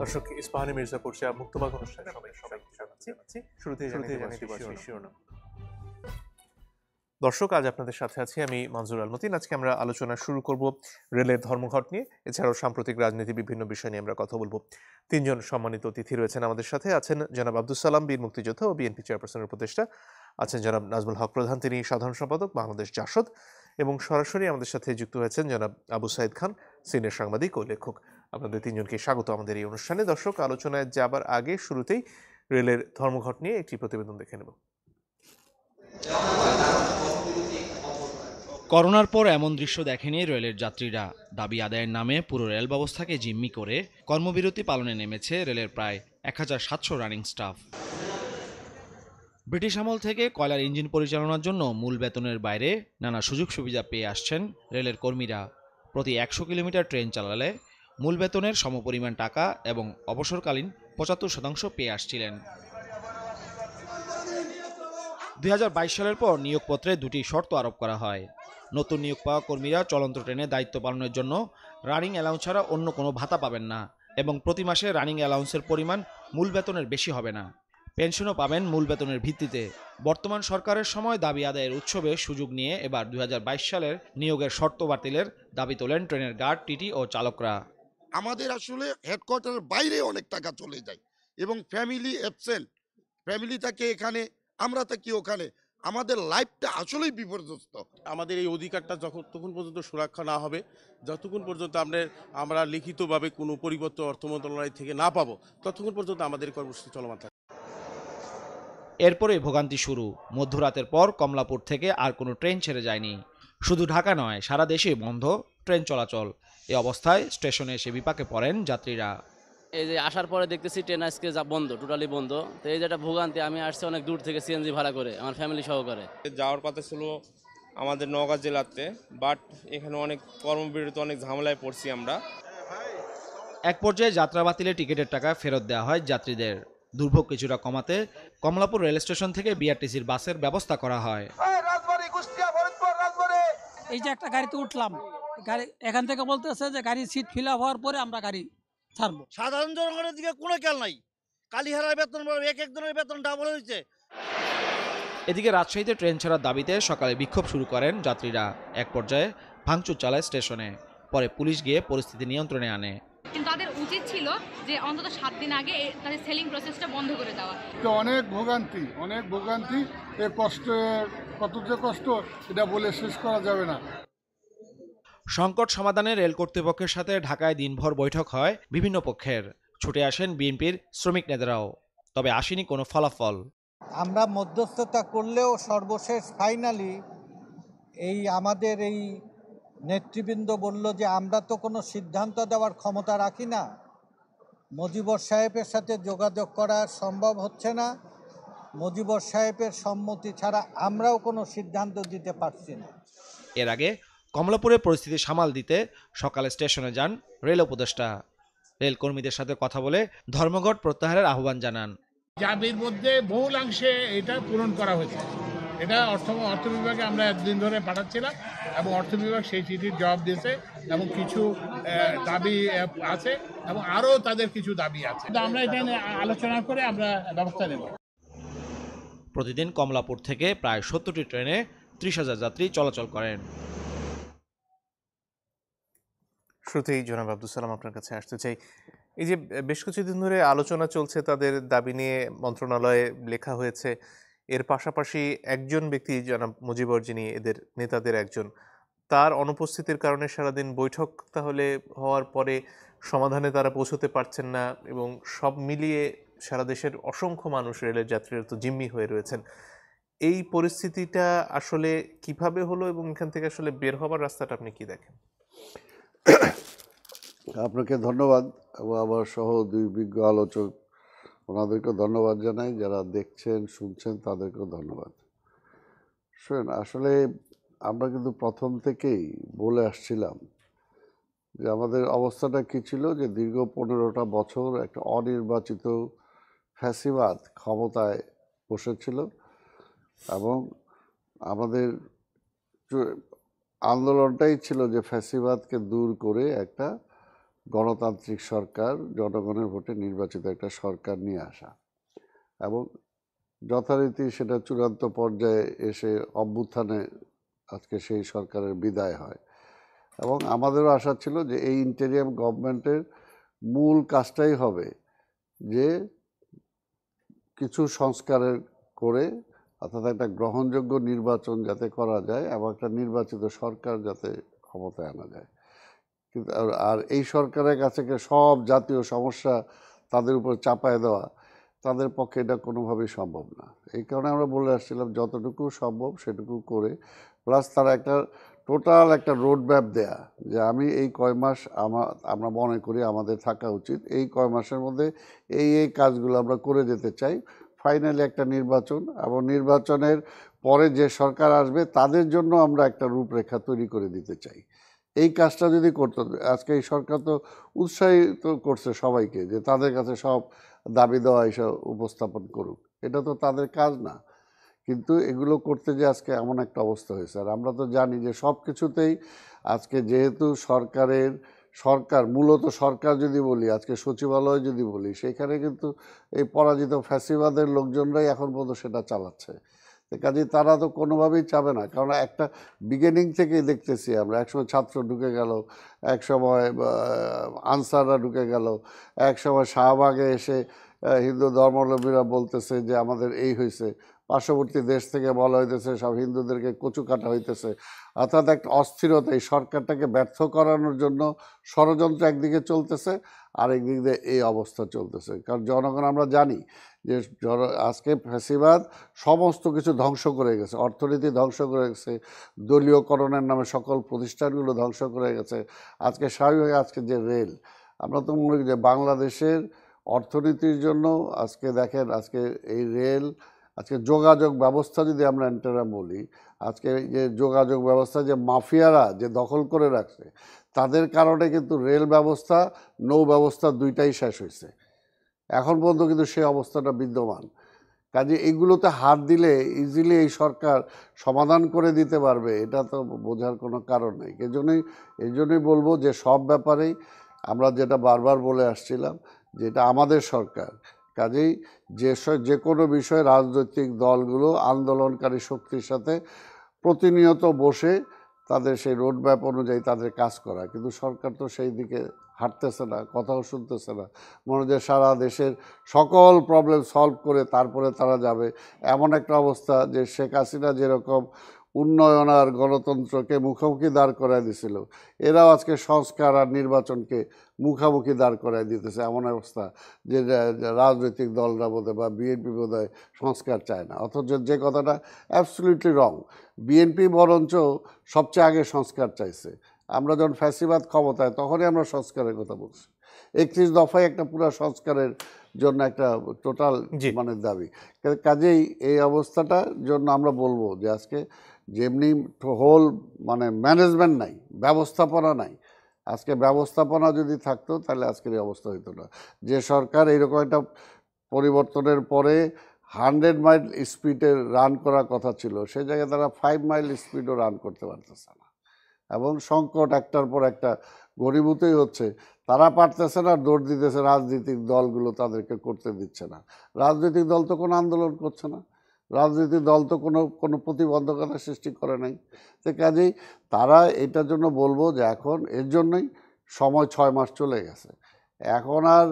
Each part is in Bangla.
দর্শক, ইস্পাহানি মির্জা করছে মুক্তবাগ অনুষ্ঠানে সবাই জানাচ্ছি। শুরুতেই জানিয়ে দিব শিরোনাম। দর্শক, আজ আপনাদের সাথে আছি আমি মনজুর আল মতিন। আজকে আমরা আলোচনা শুরু করব রেলের ধর্মঘট নিয়ে। এছাড়াও সাম্প্রতিক রাজনীতি বিভিন্ন বিষয় নিয়ে আমরা কথা বলবো। তিনজন সম্মানিত অতিথি রয়েছেন আমাদের সাথে। আছেন জনাব আব্দুল সালাম, বীর মুক্তিযোদ্ধা ও বিএনপি চেয়ারপারসনের উপদেষ্টা। আছেন জনাব নাজমুল হক প্রধান, তিনি সাধারণ সম্পাদক বাংলাদেশ জাসদ। এবং সরাসরি আমাদের সাথে যুক্ত হয়েছেন জনাব আবু সাইদ খান, সিনিয়র সাংবাদিক ও লেখক। আপনাদের তিনজনকে স্বাগত আমাদের এই অনুষ্ঠানে। দর্শক, আলোচনায় যাবার আগে শুরুতেই রেলের ধর্মঘট নিয়ে একটি প্রতিবেদন দেখে নেব। করোনার পর এমন দৃশ্য দেখেনি রেলের যাত্রীরা। দাবি আদায়ের নামে পুরো রেল ব্যবস্থাকে জিম্মি করে কর্মবিরতি পালনে নেমেছে রেলের প্রায় 1700 রানিং স্টাফ। ব্রিটিশ আমল থেকে কয়লার ইঞ্জিন পরিচালনার জন্য মূল বেতনের বাইরে নানা সুযোগ সুবিধা পেয়ে আসছেন রেলের কর্মীরা। প্রতি 100 কিলোমিটার ট্রেন চালালে মূল বেতনের সমপরিমাণ টাকা এবং অবসরকালীন 75% পেয়ে আসছিলেন। 2022 সালের পর নিয়োগপত্রে দুটি শর্ত আরোপ করা হয়। নতুন নিয়োগ পাওয়া কর্মীরা চলন্ত ট্রেনে দায়িত্ব পালনের জন্য রানিং অ্যালাউন্স ছাড়া অন্য কোনো ভাতা পাবেন না এবং প্রতি মাসে রানিং অ্যালাউন্সের পরিমাণ মূল বেতনের বেশি হবে না। পেনশনও পাবেন মূল বেতনের ভিত্তিতে। বর্তমান সরকারের সময় দাবি আদায়ের উৎসবে সুযোগ নিয়ে এবার 2022 সালের নিয়োগের শর্ত বাতিলের দাবি তোলেন ট্রেনের গার্ড, টিটি ও চালকরা। আমাদের আসলে হেডকোয়ার্টারের বাইরে অনেক টাকা চলে যায় এবং ফ্যামিলি অ্যাবসেন্ট, ফ্যামিলি থাকে এখানে, আমরা থাকি ওখানে, আমাদের লাইফটা আসলেই বিপর্যস্ত। আমাদের এই অধিকারটা যতক্ষণ পর্যন্ত সুরক্ষা না হবে, যতক্ষণ পর্যন্ত আমরা লিখিতভাবে কোনো পরিবর্তন অর্থ মন্ত্রণালয় থেকে না পাবো, ততক্ষণ পর্যন্ত আমাদের কর্মসূচি চলমান থাকে। এরপরে ভোগান্তি শুরু। মধ্যরাতের পর কমলাপুর থেকে আর কোনো ট্রেন ছেড়ে যায়নি। শুধু ঢাকা নয়, সারা দেশে বন্ধ ট্রেন চলাচল। এই অবস্থায় স্টেশনে এসে বিপাকে পড়েন যাত্রীরা। এই যে আসার পরে দেখতেছি ট্রেন আজকে বন্ধ, টোটালি বন্ধ। তো এই যেটা ভোগান্তি, আমি আসছি অনেক দূর থেকে সিএনজি ভাড়া করে আমার ফ্যামিলি সহকারে। যাওয়ার কথা ছিল আমাদের নওগাঁ জেলাতে, বাট এখানে অনেক কর্মবিরতি, অনেক ঝামেলায় পড়ছি আমরা। এক পর্যায়ে যাত্রা বাতিলের টিকিটের টাকা ফেরত দেওয়া হয় যাত্রীদের। দুর্ভোগ কিছুটা কমাতে কমলাপুর রেল স্টেশন থেকে বিআরটিসির বাসের ব্যবস্থা করা হয়। এই যে একটা গাড়িতে উঠলাম, গাড়ি এখান থেকে বলতেছে যে গাড়ির সিট ফিল আপ হওয়ার পরে আমরা গাড়ি ছাড়বো। সাধারণ জনগণের দিকে কোনো খেয়াল নাই। কালীহারার বেতন একজনের বেতন ডাবল হয়েছে। এদিকে রাজশাহীতে ট্রেন ছাড়ার দাবিতে সকালে বিক্ষোভ শুরু করেন যাত্রীরা। এক পর্যায়ে ভাঙচুর চালায় স্টেশনে। পরে পুলিশ গিয়ে পরিস্থিতি নিয়ন্ত্রণে আনে। কিন্তু তাদের উচিত ছিল যে অন্তত 7 দিন আগে তাদের সেলিং প্রসেসটা বন্ধ করে দেওয়া। অনেক ভোগান্তি, এ কষ্টের কত যে কষ্ট এটা বলে শেষ করা যাবে না। সংকট সমাধানে রেল কর্তৃপক্ষের সাথে ঢাকায় দিনভর বৈঠক হয় বিভিন্ন পক্ষের। ছুটে আসেন বিএনপির শ্রমিক নেতারাও, তবে আসেনি কোনো ফলাফল। আমরা মধ্যস্থতা করলেও সর্বশেষ ফাইনালি আমাদের এই নেতৃবৃন্দ বলল যে আমরা তো কোনো সিদ্ধান্ত দেওয়ার ক্ষমতা রাখি না, মুজিবর সাহেবের সাথে যোগাযোগ করা সম্ভব হচ্ছে না, মুজিবর সাহেবের সম্মতি ছাড়া আমরাও কোনো সিদ্ধান্ত দিতে পারছি না। এর আগে কমলাপুরে পরিস্থিতি সামাল দিতে সকালে স্টেশনে যান রেল উপদেষ্টা। রেল কর্মীদের সাথে কথা বলে ধর্মঘট প্রত্যাহারের আহ্বান জানান। দাবির মধ্যে বহুলাংশে এটা পূরণ করা হয়েছে। এটা অর্থ বিভাগে আমরা একদিন ধরে পাঠাচ্ছিলাম এবং অর্থ বিভাগ সেই চিঠির জবাব দিয়েছে এবং কিছু দাবি আছে এবং আরও তাদের কিছু দাবি আছে। আমরা এটা আলোচনা করে আমরা ব্যবস্থা নেব। প্রতিদিন কমলাপুর থেকে প্রায় 70টি ট্রেনে 30,000 যাত্রী চলাচল করেন। শুরুতেই জনাব আব্দুল সালাম, আপনার কাছে আসতে চাই। এই যে বেশ কিছুদিন ধরে আলোচনা চলছে, তাদের দাবি নিয়ে মন্ত্রণালয়ে লেখা হয়েছে, এর পাশাপাশি একজন ব্যক্তি জনাব মুজিবর, যিনি এদের নেতাদের একজন, তার অনুপস্থিতির কারণে সারাদিন বৈঠক তাহলে হওয়ার পরে সমাধানে তারা পৌঁছতে পারছেন না এবং সব মিলিয়ে সারা দেশের অসংখ্য মানুষ, রেলের যাত্রীরা তো জিম্মি হয়ে রয়েছেন। এই পরিস্থিতিটা আসলে কিভাবে হলো এবং এখান থেকে আসলে বের হবার রাস্তাটা আপনি কি দেখেন? আপনাকে ধন্যবাদ এবং আমার সহ দুই বিজ্ঞ আলোচক, ওনাদেরকে ধন্যবাদ জানাই। যারা দেখছেন শুনছেন তাদেরকেও ধন্যবাদ। শুনেন, আসলে আমরা কিন্তু প্রথম থেকেই বলে আসছিলাম যে আমাদের অবস্থাটা কী ছিল, যে দীর্ঘ 15টা বছর একটা অনির্বাচিত ফ্যাসিবাদ ক্ষমতায় বসেছিল এবং আমাদের আন্দোলনটাই ছিল যে ফ্যাসিবাদকে দূর করে একটা গণতান্ত্রিক সরকার, জনগণের ভোটে নির্বাচিত একটা সরকার নিয়ে আসা, এবং যথারীতি সেটা চূড়ান্ত পর্যায়ে এসে অভ্যুত্থানে আজকে সেই সরকারের বিদায় হয়। এবং আমাদেরও আশা ছিল যে এই ইন্টেরিয়াম গভর্নমেন্টের মূল কাজটাই হবে যে কিছু সংস্কারের করে, অর্থাৎ একটা গ্রহণযোগ্য নির্বাচন যাতে করা যায় এবং একটা নির্বাচিত সরকার যাতে ক্ষমতায় আনা যায়। কিন্তু আর এই সরকারের কাছে সব জাতীয় সমস্যা তাদের উপর চাপায় দেওয়া তাদের পক্ষে এটা কোনোভাবেই সম্ভব না। এই কারণে আমরা বলে আসছিলাম যতটুকু সম্ভব সেটুকু করে, প্লাস তারা একটা টোটাল একটা রোড ম্যাপ দেয়া যে আমি এই কয় মাস আমরা মনে করি আমাদের থাকা উচিত, এই কয় মাসের মধ্যে এই কাজগুলো আমরা করে যেতে চাই, ফাইনালি একটা নির্বাচন, এবং নির্বাচনের পরে যে সরকার আসবে তাদের জন্য আমরা একটা রূপরেখা তৈরি করে দিতে চাই। এই কাজটা যদি করতো, আজকে এই সরকার তো উৎসাহিত করছে সবাইকে যে তাদের কাছে সব দাবি দেওয়া এসব উপস্থাপন করুক, এটা তো তাদের কাজ না। কিন্তু এগুলো করতে যে আজকে এমন একটা অবস্থা হয়েছে, আর আমরা তো জানি যে সব কিছুতেই আজকে যেহেতু সরকার মূলত সরকার যদি বলি, আজকে সচিবালয় যদি বলি, সেখানে কিন্তু এই পরাজিত ফ্যাসিবাদের লোকজনরাই এখন পর্যন্ত সেটা চালাচ্ছে। কাজে তারা তো কোনোভাবেই চাবে না, কারণ একটা বিগিনিং থেকেই দেখতেছি আমরা, একসময় ছাত্র ঢুকে গেল, একসময় আনসাররা ঢুকে গেল, একসময় শাহবাগে এসে হিন্দু ধর্মাবলম্বীরা বলতেছে যে আমাদের এই হয়েছে, পার্শ্ববর্তী দেশ থেকে বলা হইতেছে সব হিন্দুদেরকে কচু কাটা হইতেছে। অর্থাৎ একটা অস্থিরতা, এই সরকারটাকে ব্যর্থ করানোর জন্য ষড়যন্ত্র একদিকে চলতেছে, আরেক দিক দিয়ে এই অবস্থা চলতেছে। কারণ জনগণ আমরা জানি যে আজকে ফ্যাসিবাদ সমস্ত কিছু ধ্বংস করে গেছে, অর্থনীতি ধ্বংস করে গেছে, দলীয়করণের নামে সকল প্রতিষ্ঠানগুলো ধ্বংস করে গেছে। আজকে স্বাভাবিক আজকে যে রেল, আমরা তো মনে করি যে বাংলাদেশের অর্থনীতির জন্য আজকে দেখেন আজকে এই রেল, আজকে যোগাযোগ ব্যবস্থা যদি আমরা এন্টারা বলি, আজকে যে যোগাযোগ ব্যবস্থা যে মাফিয়ারা যে দখল করে রাখছে, তাদের কারণে কিন্তু রেল ব্যবস্থা, নৌ ব্যবস্থা দুইটাই শেষ হয়েছে। এখন পর্যন্ত কিন্তু সেই অবস্থাটা বিদ্যমান। কাজে এগুলোতে হাত দিলে ইজিলি এই সরকার সমাধান করে দিতে পারবে, এটা তো বোঝার কোনো কারণ নেই। এই জন্যই বলবো যে সব ব্যাপারেই আমরা যেটা বারবার বলে আসছিলাম যে এটা আমাদের সরকার, কাজেই যে কোনো বিষয়ে রাজনৈতিক দলগুলো আন্দোলনকারী শক্তির সাথে প্রতিনিয়ত বসে তাদের সেই রোডম্যাপ অনুযায়ী তাদের কাজ করা, কিন্তু সরকার তো সেই দিকে হাঁটতেছে না, কথাও শুনতেছে না। মনে হয় সারা দেশের সকল প্রবলেম সলভ করে তারপরে তারা যাবে, এমন একটা অবস্থা যে শেখ হাসিনা যেরকম উন্নয়ন আর গণতন্ত্রকে মুখোমুখি দাঁড় করায় দিছিল, এরাও আজকে সংস্কার আর নির্বাচনকে মুখামুখি দাঁড় করায় দিতেছে। এমন অবস্থা যে রাজনৈতিক দলরা বোধহয় বা বিএনপি বোধহয় সংস্কার চায় না, অথচ যে কথাটা অ্যাবসলিউটলি রং। বিএনপি বরঞ্চ সবচেয়ে আগে সংস্কার চাইছে। আমরা যখন ফ্যাসিবাদ ক্ষমতায় তখনই আমরা সংস্কারের কথা বলছি। 31 দফায় একটা পুরো সংস্কারের জন্য একটা টোটাল মানে দাবি। কাজেই এই অবস্থাটার জন্য আমরা বলবো যে আজকে যেমনি হোল মানে ম্যানেজমেন্ট নাই, ব্যবস্থাপনা নাই। আজকে ব্যবস্থাপনা যদি থাকতো তাহলে আজকের এই অবস্থা হতো না। যে সরকার এইরকম একটা পরিবর্তনের পরে 100 মাইল স্পিডে রান করার কথা ছিল, সেই জায়গায় তারা 5 মাইল স্পিডও রান করতে পারতেছে না, এবং সংকট একটার পর একটা ঘনীভূতই হচ্ছে। তারা পারতেছে না, দৌড় দিতেছে রাজনৈতিক দলগুলো, তাদেরকে করতে দিচ্ছে না। রাজনৈতিক দল তো কোনো আন্দোলন করছে না, রাজনৈতিক দল তো কোনো প্রতিবন্ধকতা সৃষ্টি করে নাই। তো কাজেই তারা এটার জন্য বলবো যে এখন এর জন্যই সময় 6 মাস চলে গেছে, এখন আর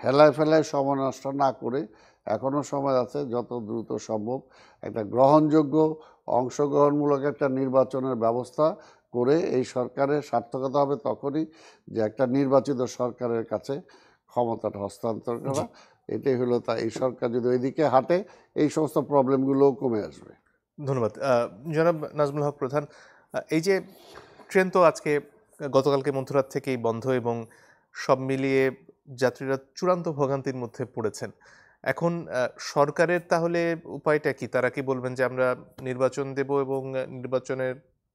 হেলায় ফেলায় সময় নষ্ট না করে এখনও সময় আছে, যত দ্রুত সম্ভব একটা গ্রহণযোগ্য অংশগ্রহণমূলক একটা নির্বাচনের ব্যবস্থা করে এই সরকারের সার্থকতা হবে তখনই যে একটা নির্বাচিত সরকারের কাছে ক্ষমতাটা হস্তান্তর করা। এটাই হলো তা। এই সরকার যদি ওইদিকে হাঁটে এই সমস্ত প্রবলেমগুলোও কমে আসবে। ধন্যবাদ জনাব নাজমুল হক প্রধান। এই যে ট্রেন তো আজকে গতকালকে মধ্যরাত থেকেই বন্ধ এবং সব মিলিয়ে যাত্রীরা চূড়ান্ত ভোগান্তির মধ্যে পড়েছেন। এখন সরকারের তাহলে উপায়টা কি? তারা কি বলবেন যে আমরা নির্বাচন দেব এবং নির্বাচনের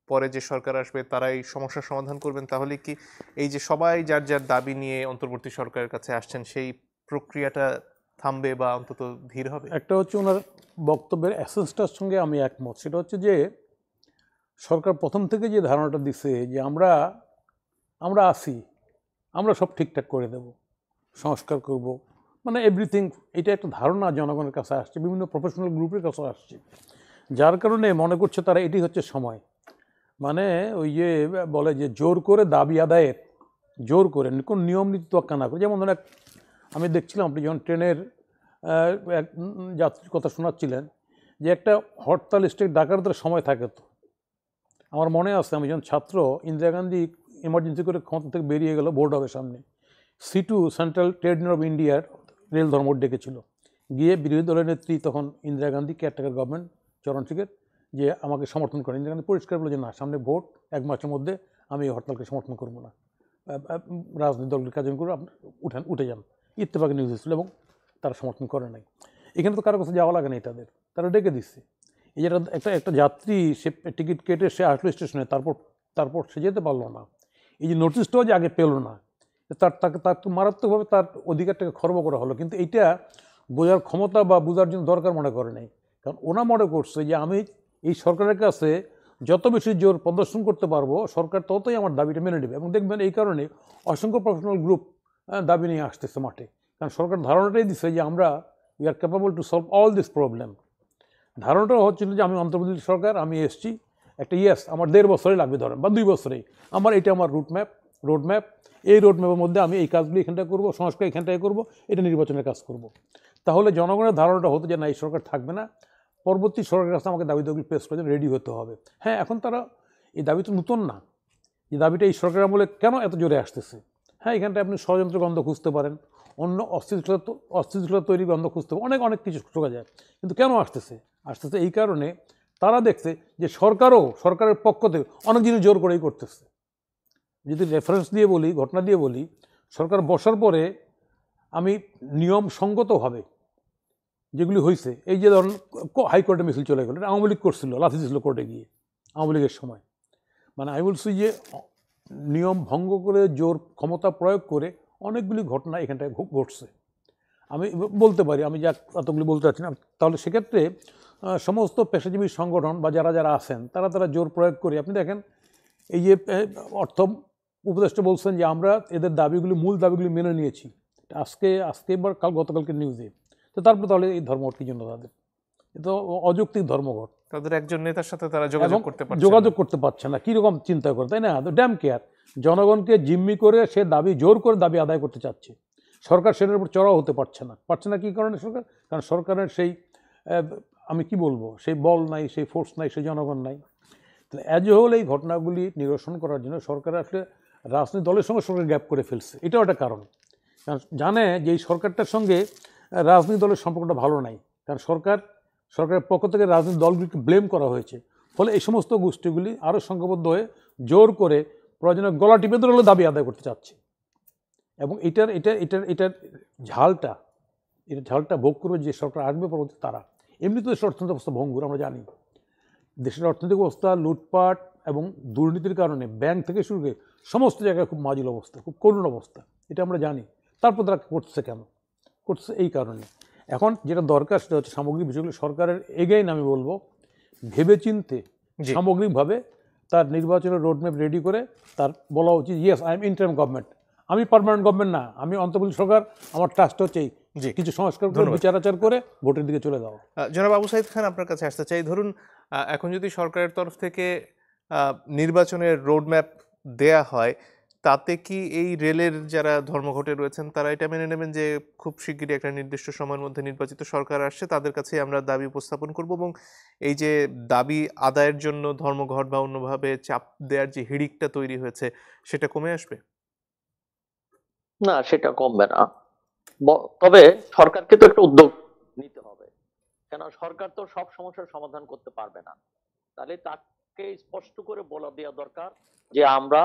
পরে যে সরকার আসবে তারাই সমস্যার সমাধান করবেন? তাহলে কি এই যে সবাই যার যার দাবি নিয়ে অন্তর্বর্তী সরকারের কাছে আসছেন সেই প্রক্রিয়াটা থামবে বা অন্তত ধীর হবে? একটা হচ্ছে ওনার বক্তব্যের এসেন্সটার সঙ্গে আমি একমত। সেটা হচ্ছে যে সরকার প্রথম থেকে যে ধারণাটা দিছে যে আমরা আসি, আমরা সব ঠিকঠাক করে দেব, সংস্কার করব, মানে এভরিথিং। এটা একটা ধারণা জনগণের কাছে আসছে, বিভিন্ন প্রফেশনাল গ্রুপের কাছে আসছে, যার কারণে মনে করছে তারা এটি হচ্ছে সময়। মানে ওই যে বলে যে জোর করে দাবি আদায়ের, জোর করে কোন নিয়ম নীতি তোয়াক্কা না করে। যেমন ধরেন আমি দেখছিলাম আপনি যখন ট্রেনের এক যাত্রীর কথা শোনাচ্ছিলেন যে একটা হরতাল স্ট্রাইক ডাকার তো সময় থাকে। তো আমার মনে আছে আমি যখন ছাত্র, ইন্দিরা গান্ধী এমার্জেন্সি করে ক্ষমতা থেকে বেরিয়ে গেল বোর্ড হবে সামনে, C2 central trade union of ইন্ডিয়ার রেল ধর্মঘট ডেকেছিল, গিয়ে বিরোধী দলের নেত্রী তখন ইন্দিরা গান্ধী, কেয়ারটেকার গভর্নমেন্ট চরণ সিংয়ের, যে আমাকে সমর্থন করেন। ইন্দিরা গান্ধী পরিষ্কার বলে যে না, সামনে ভোট, 1 মাসের মধ্যে আমি এই হরতালকে সমর্থন করবো না, রাজনৈতিক দলগুলির কাজ করে উঠে যান। ইত্তেফাকে নিউজ এসেছিল এবং তারা সমর্থন করে নাই। এখানে তো কারো কাছে যাওয়া লাগে নাই, তারা ডেকে দিচ্ছে। এই যে একটা যাত্রী সে টিকিট কেটে সে আসলো স্টেশনে, তারপর সে যেতে পারলো না, এই যে নোটিশটাও যে আগে পেলো না, তার মারাত্মকভাবে তার অধিকারটাকে খর্ব করা হলো। কিন্তু এইটা বোঝার ক্ষমতা বা বোঝার জন্য দরকার মনে করে নাই, কারণ ওনা মনে করছে যে আমি এই সরকারের কাছে যত বেশি জোর প্রদর্শন করতে পারবো সরকার ততই আমার দাবিটা মেনে নেবে। এবং দেখবেন এই কারণে অসংখ্য প্রফেশনাল গ্রুপ দাবি নিয়ে আসতেছে মাঠে, কারণ সরকার ধারণাটাই দিচ্ছে যে আমরা we are capable to solve all this problem. ধারণাটা হচ্ছিল যে আমি অন্তর্বর্তী সরকার, আমি এসছি একটা আমার 1.5 বছরে লাগবে ধরেন, বা 2 বছরেই আমার আমার রোড ম্যাপ, এই রোড ম্যাপের মধ্যে আমি এই কাজগুলি এখানটায় করবো, সংস্কার এখানটায় করবো, এটা নির্বাচনের কাজ করব। তাহলে জনগণের ধারণাটা হতো যে না, এই সরকার থাকবে না, পরবর্তী সরকারের কাছে আমাকে দাবিগুলি পেশ করে রেডি হতে হবে। হ্যাঁ, এখন তারা এই দাবি তো নতুন না, এই দাবিটা এই সরকারের আমলে কেন এত জোরে আসতেছে। হ্যাঁ, এখানটায় আপনি ষড়যন্ত্র গন্ধ খুঁজতে পারেন, অন্য অস্থিতিশীলতা তৈরি গন্ধ খুঁজতে পারেন, অনেক কিছু শোকা যায়। কিন্তু কেন আসতেছে এই কারণে তারা দেখছে যে সরকারের পক্ষ থেকে অনেক জিনিস জোর করেই করতেছে। যদি রেফারেন্স দিয়ে বলি, ঘটনা দিয়ে বলি, সরকার বসার পরে আমি নিয়ম সঙ্গতভাবে যেগুলি হয়েছে, এই যে ধরুন হাইকোর্টে মিছিল চলে গেল, আওয়ামী লীগ করছিল, লাথি দিয়েছিল কোর্টে গিয়ে আওয়ামী লীগের সময়। মানে আমি বলছি যে নিয়ম ভঙ্গ করে জোর ক্ষমতা প্রয়োগ করে অনেকগুলি ঘটনা এখানটায় ঘটছে। আমি বলতে পারি, আমি যা এতগুলি বলতে চাচ্ছি না। তাহলে সেক্ষেত্রে সমস্ত পেশাজীবী সংগঠন বা যারা আছেন তারা জোর প্রয়োগ করে, আপনি দেখেন এই যে অর্থ উপদেষ্টা বলছেন যে আমরা এদের মূল দাবিগুলি মেনে নিয়েছি, আজকে এবার গতকালকে নিউজে। তো তারপরে তাহলে এই ধর্মঘট কি জন্য তাদের? এটা অযৌক্তিক ধর্মঘট। তাদের একজন নেতার সাথে তারা যোগাযোগ করতে পারছে না, কীরকম চিন্তা করে, তাই না? ড্যাম কেয়ার, জনগণকে জিম্মি করে সে জোর করে দাবি আদায় করতে চাচ্ছে, সরকার সেটার উপর চড়াও হতে পারছে না। কী কারণে সরকার? কারণ সরকারের সেই আমি কি বলবো, সেই বল নাই, সেই ফোর্স নাই, সেই জনগণ নাই। তাহলে অ্যাজ এ হোল এই ঘটনাগুলি নিরসন করার জন্য সরকার আসলে রাজনৈতিক দলের সঙ্গে সরকার গ্যাপ করে ফেলছে, এটাও একটা কারণ। কারণ জানে যে এই সরকারটার সঙ্গে রাজনৈতিক দলের সম্পর্কটা ভালো নাই, কারণ সরকারের পক্ষ থেকে রাজনৈতিক দলগুলিকে ব্লেম করা হয়েছে। ফলে এই সমস্ত গোষ্ঠীগুলি আরও সংঘবদ্ধ হয়ে জোর করে প্রয়োজনে গলা টিপে ধরে হলে দাবি আদায় করতে চাচ্ছে। এবং এটার ঝালটা ভোগ করবে যে সরকার আসবে পরবর্তী তারা। এমনিতে দেশের অর্থনৈতিক অবস্থা ভঙ্গুর, আমরা জানি। দেশের অর্থনৈতিক অবস্থা লুটপাট এবং দুর্নীতির কারণে ব্যাংক থেকে শুরু করে সমস্ত জায়গায় খুব মাজিল অবস্থা, খুব করুণ অবস্থা, এটা আমরা জানি। তারপর তারা করছে কেন? করছে এই কারণে। এখন যেটা দরকার সেটা হচ্ছে সামগ্রিক বিষয়গুলো সরকারের এগেইন আমি বলবো ভেবেচিন্তে সামগ্রিকভাবে তার নির্বাচনের রোডম্যাপ রেডি করে তার বলা উচিত, yes I am interim government, আমি পার্মানেন্ট গভর্নমেন্ট না, আমি অন্তর্বর্তী সরকার, আমার ট্রাস্ট হচ্ছে কিছু সংস্কার করে বিচারাচার করে ভোটের দিকে চলে যাওয়া। জনাব আবু সাইদ খান, আপনার কাছে আসতে চাই। ধরুন এখন যদি সরকারের তরফ থেকে নির্বাচনের রোডম্যাপ দেয়া হয়, তাতে কি এই রেলের যারা ধর্মঘটে রয়েছেন তারা এটা মেনে নেবেন যে খুব শিগগিরই একটা নির্দিষ্ট সময়ের মধ্যে নির্বাচিত সরকার আসছে, তাদের কাছে আমরা দাবি উপস্থাপন করব এবং এই যে দাবি আদায়ের জন্য ধর্মঘট বা অন্যভাবে চাপ দেওয়ার যে হিড়িকটা তৈরি হয়েছে সেটা কমে আসবে? না, সেটা কমবে না। তবে সরকারকে তো একটা উদ্যোগ নিতে হবে, কেন সরকার তো সব সমস্যার সমাধান করতে পারবে না। তাহলে তাকে স্পষ্ট করে বলা দেওয়া দরকার যে আমরা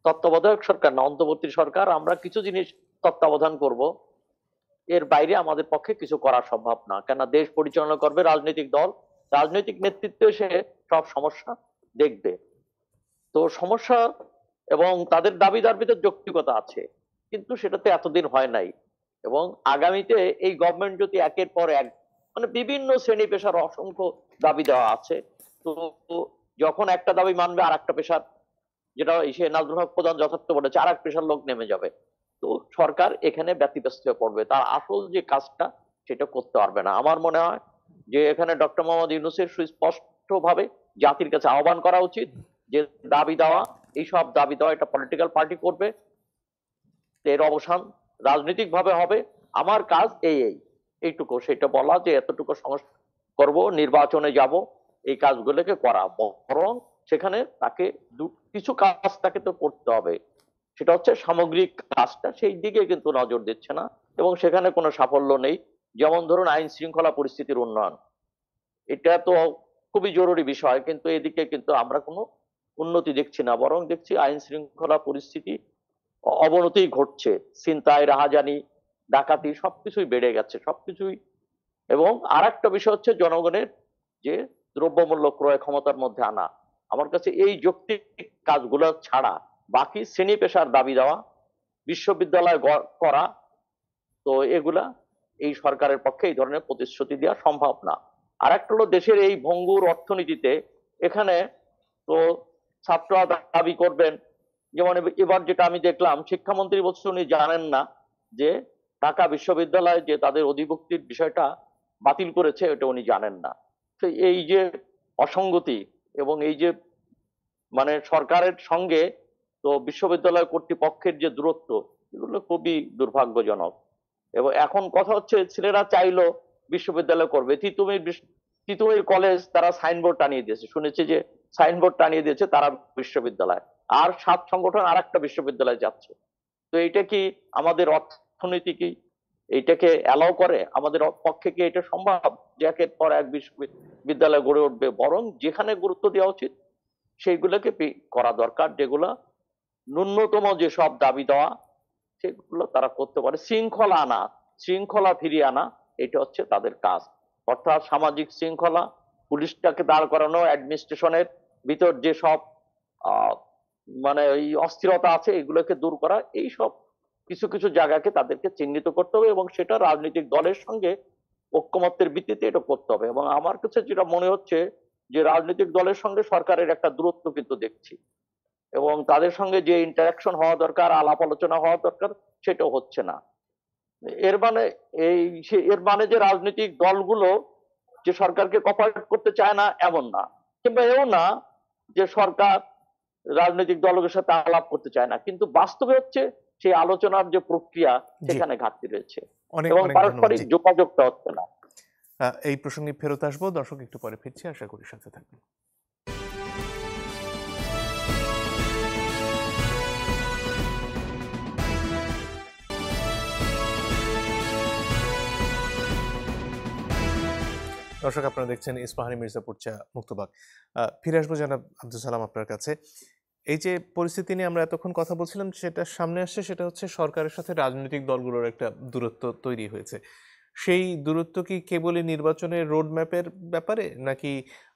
তত্ত্বাবধায়ক সরকার না, অন্তর্বর্তী সরকার, আমরা কিছু জিনিস তত্ত্বাবধান করব, এর বাইরে আমাদের পক্ষে কিছু করা সম্ভব না। কেন দেশ পরিচালনা করবে রাজনৈতিক দল, রাজনৈতিক নেতৃত্ব এসে সব সমস্যা দেখবে। তো সমস্যা এবং তাদের দাবিদার ভিতর যৌক্তিকতা আছে, কিন্তু সেটাতে এতদিন হয় নাই। এবং আগামীতে এই গভর্নমেন্ট যদি একের পর এক মানে বিভিন্ন শ্রেণী পেশার অসংখ্য দাবি দেওয়া আছে, তো যখন একটা দাবি মানবে আর একটা পেশার যেটা সে নাজমুল হক প্রধান যথার্থ বলেছে, আর এক পেশার লোক নেমে যাবে। তো সরকার এখানে ব্যতিব্যস্ত হয়ে পড়বে, তার আসল যে কাজটা সেটা করতে পারবে না। আমার মনে হয় যে এখানে ডক্টর মোহাম্মদ ইউনূসের সুস্পষ্ট ভাবে জাতির কাছে আহ্বান করা উচিত যে দাবি দেওয়া, এইসব দাবি দেওয়া এটা পলিটিক্যাল পার্টি করবে, এর অবসান রাজনৈতিক ভাবে হবে। আমার কাজ এইটুকু, সেটা বলা যে এতটুকু সংস্কার করব, নির্বাচনে যাব, এই কাজগুলোকে করা, বরং সেখানে তাকে কিছু কাজ তাকে তো করতে হবে, সেটা হচ্ছে সামগ্রিক কাজটা, সেই দিকে কিন্তু নজর দিচ্ছে না এবং সেখানে কোনো সাফল্য নেই। যেমন ধরুন আইন শৃঙ্খলা পরিস্থিতির উন্নয়ন, এটা তো খুবই জরুরি বিষয়, কিন্তু এদিকে কিন্তু আমরা কোনো উন্নতি দেখছি না, বরং দেখছি আইন শৃঙ্খলা পরিস্থিতি অবনতি ঘটছে। ছিনতাই, রাহাজানি, ডাকাতি সবকিছুই বেড়ে গেছে, সবকিছুই। এবং আর একটা বিষয় হচ্ছে জনগণের যে দ্রব্যমূল্য ক্রয় ক্ষমতার মধ্যে আনা। আমার কাছে এই যৌক্তিক কাজগুলো ছাড়া বাকি শ্রেণী পেশার দাবি দেওয়া, বিশ্ববিদ্যালয় করা, তো এগুলা এই সরকারের পক্ষে এই ধরনের প্রতিশ্রুতি দেওয়া সম্ভব না। আর একটা হলো দেশের এই ভঙ্গুর অর্থনীতিতে এখানে তো ছাত্ররা দাবি করবেন, যেমন এবার যেটা আমি দেখলাম শিক্ষামন্ত্রী বলছে উনি জানেন না যে ঢাকা বিশ্ববিদ্যালয় যে তাদের অধিভুক্তির বিষয়টা বাতিল করেছে, এটা উনি জানেন না। তো এই যে অসঙ্গতি এবং এই যে মানে সরকারের সঙ্গে তো বিশ্ববিদ্যালয় কর্তৃপক্ষের যে দূরত্ব, এগুলো খুবই দুর্ভাগ্যজনক। এবং এখন কথা হচ্ছে ছেলেরা চাইলো বিশ্ববিদ্যালয় করবে, তিতুমির কলেজ তারা সাইনবোর্ড টানিয়ে দিয়েছে, শুনেছি যে সাইনবোর্ড টানিয়ে দিয়েছে তারা বিশ্ববিদ্যালয়, আর 7 সংগঠন আর একটা বিশ্ববিদ্যালয় যাচ্ছে। তো এইটা কি আমাদের অর্থনীতি কি এইটাকে অ্যালাউ করে? আমাদের পক্ষে কি এটা সম্ভব যে একের পর এক বিশ্ববিদ্যালয় গড়ে উঠবে? বরং যেখানে গুরুত্ব দেওয়া উচিত সেইগুলোকে করা দরকার, যেগুলো ন্যূনতম যেসব দাবি দেওয়া সেগুলো তারা করতে পারে। শৃঙ্খলা আনা, শৃঙ্খলা ফিরিয়ে আনা, এটা হচ্ছে তাদের কাজ। অর্থাৎ সামাজিক শৃঙ্খলা, পুলিশটাকে দাঁড় করানো, অ্যাডমিনিস্ট্রেশনের ভিতর যে সব মানে এই অস্থিরতা আছে এগুলোকে দূর করা, এই সব কিছু কিছু জায়গাকে তাদেরকে চিহ্নিত করতে হবে এবং সেটা রাজনৈতিক দলের সঙ্গে ঐক্যমত্যের ভিত্তিতে এটা করতে হবে। এবং আমার কাছে যেটা মনে হচ্ছে যে রাজনৈতিক দলের সঙ্গে সরকারের একটা দূরত্ব কিন্তু দেখছি, এবং তাদের সঙ্গে যে ইন্টারাকশন হওয়া দরকার, আলাপ আলোচনা হওয়া দরকার, সেটাও হচ্ছে না। এর মানে যে রাজনৈতিক দলগুলো যে সরকারকে কোঅপারেট করতে চায় না এমন না, কিংবা এও না যে সরকার রাজনৈতিক দলের সাথে আলাপ করতে চায় না, কিন্তু বাস্তবে হচ্ছে সেই আলোচনার যে প্রক্রিয়া সেখানে ঘাটতি রয়েছে এবং পারস্পরিক যোগাযোগটা হচ্ছে না। এই প্রসঙ্গে ফেরত আসবো, দর্শক একটু পরে ফিরছি, আশা করি সাথে থাকবেন। দর্শক আপনারা দেখছেন ইস্পাহানি মির্জাপুর চা মুক্তবাগ। ফিরে আসবো জনাব আব্দুল সালাম আপনার কাছে। এই যে পরিস্থিতি নিয়ে আমরা এতক্ষণ কথা বলছিলাম, সেটা সামনে আসছে, সেটা হচ্ছে সরকারের সাথে রাজনৈতিক দলগুলোর একটা দূরত্ব তৈরি হয়েছে। সেই দূরত্ব কি কেবলই নির্বাচনের রোডম্যাপের ব্যাপারে, নাকি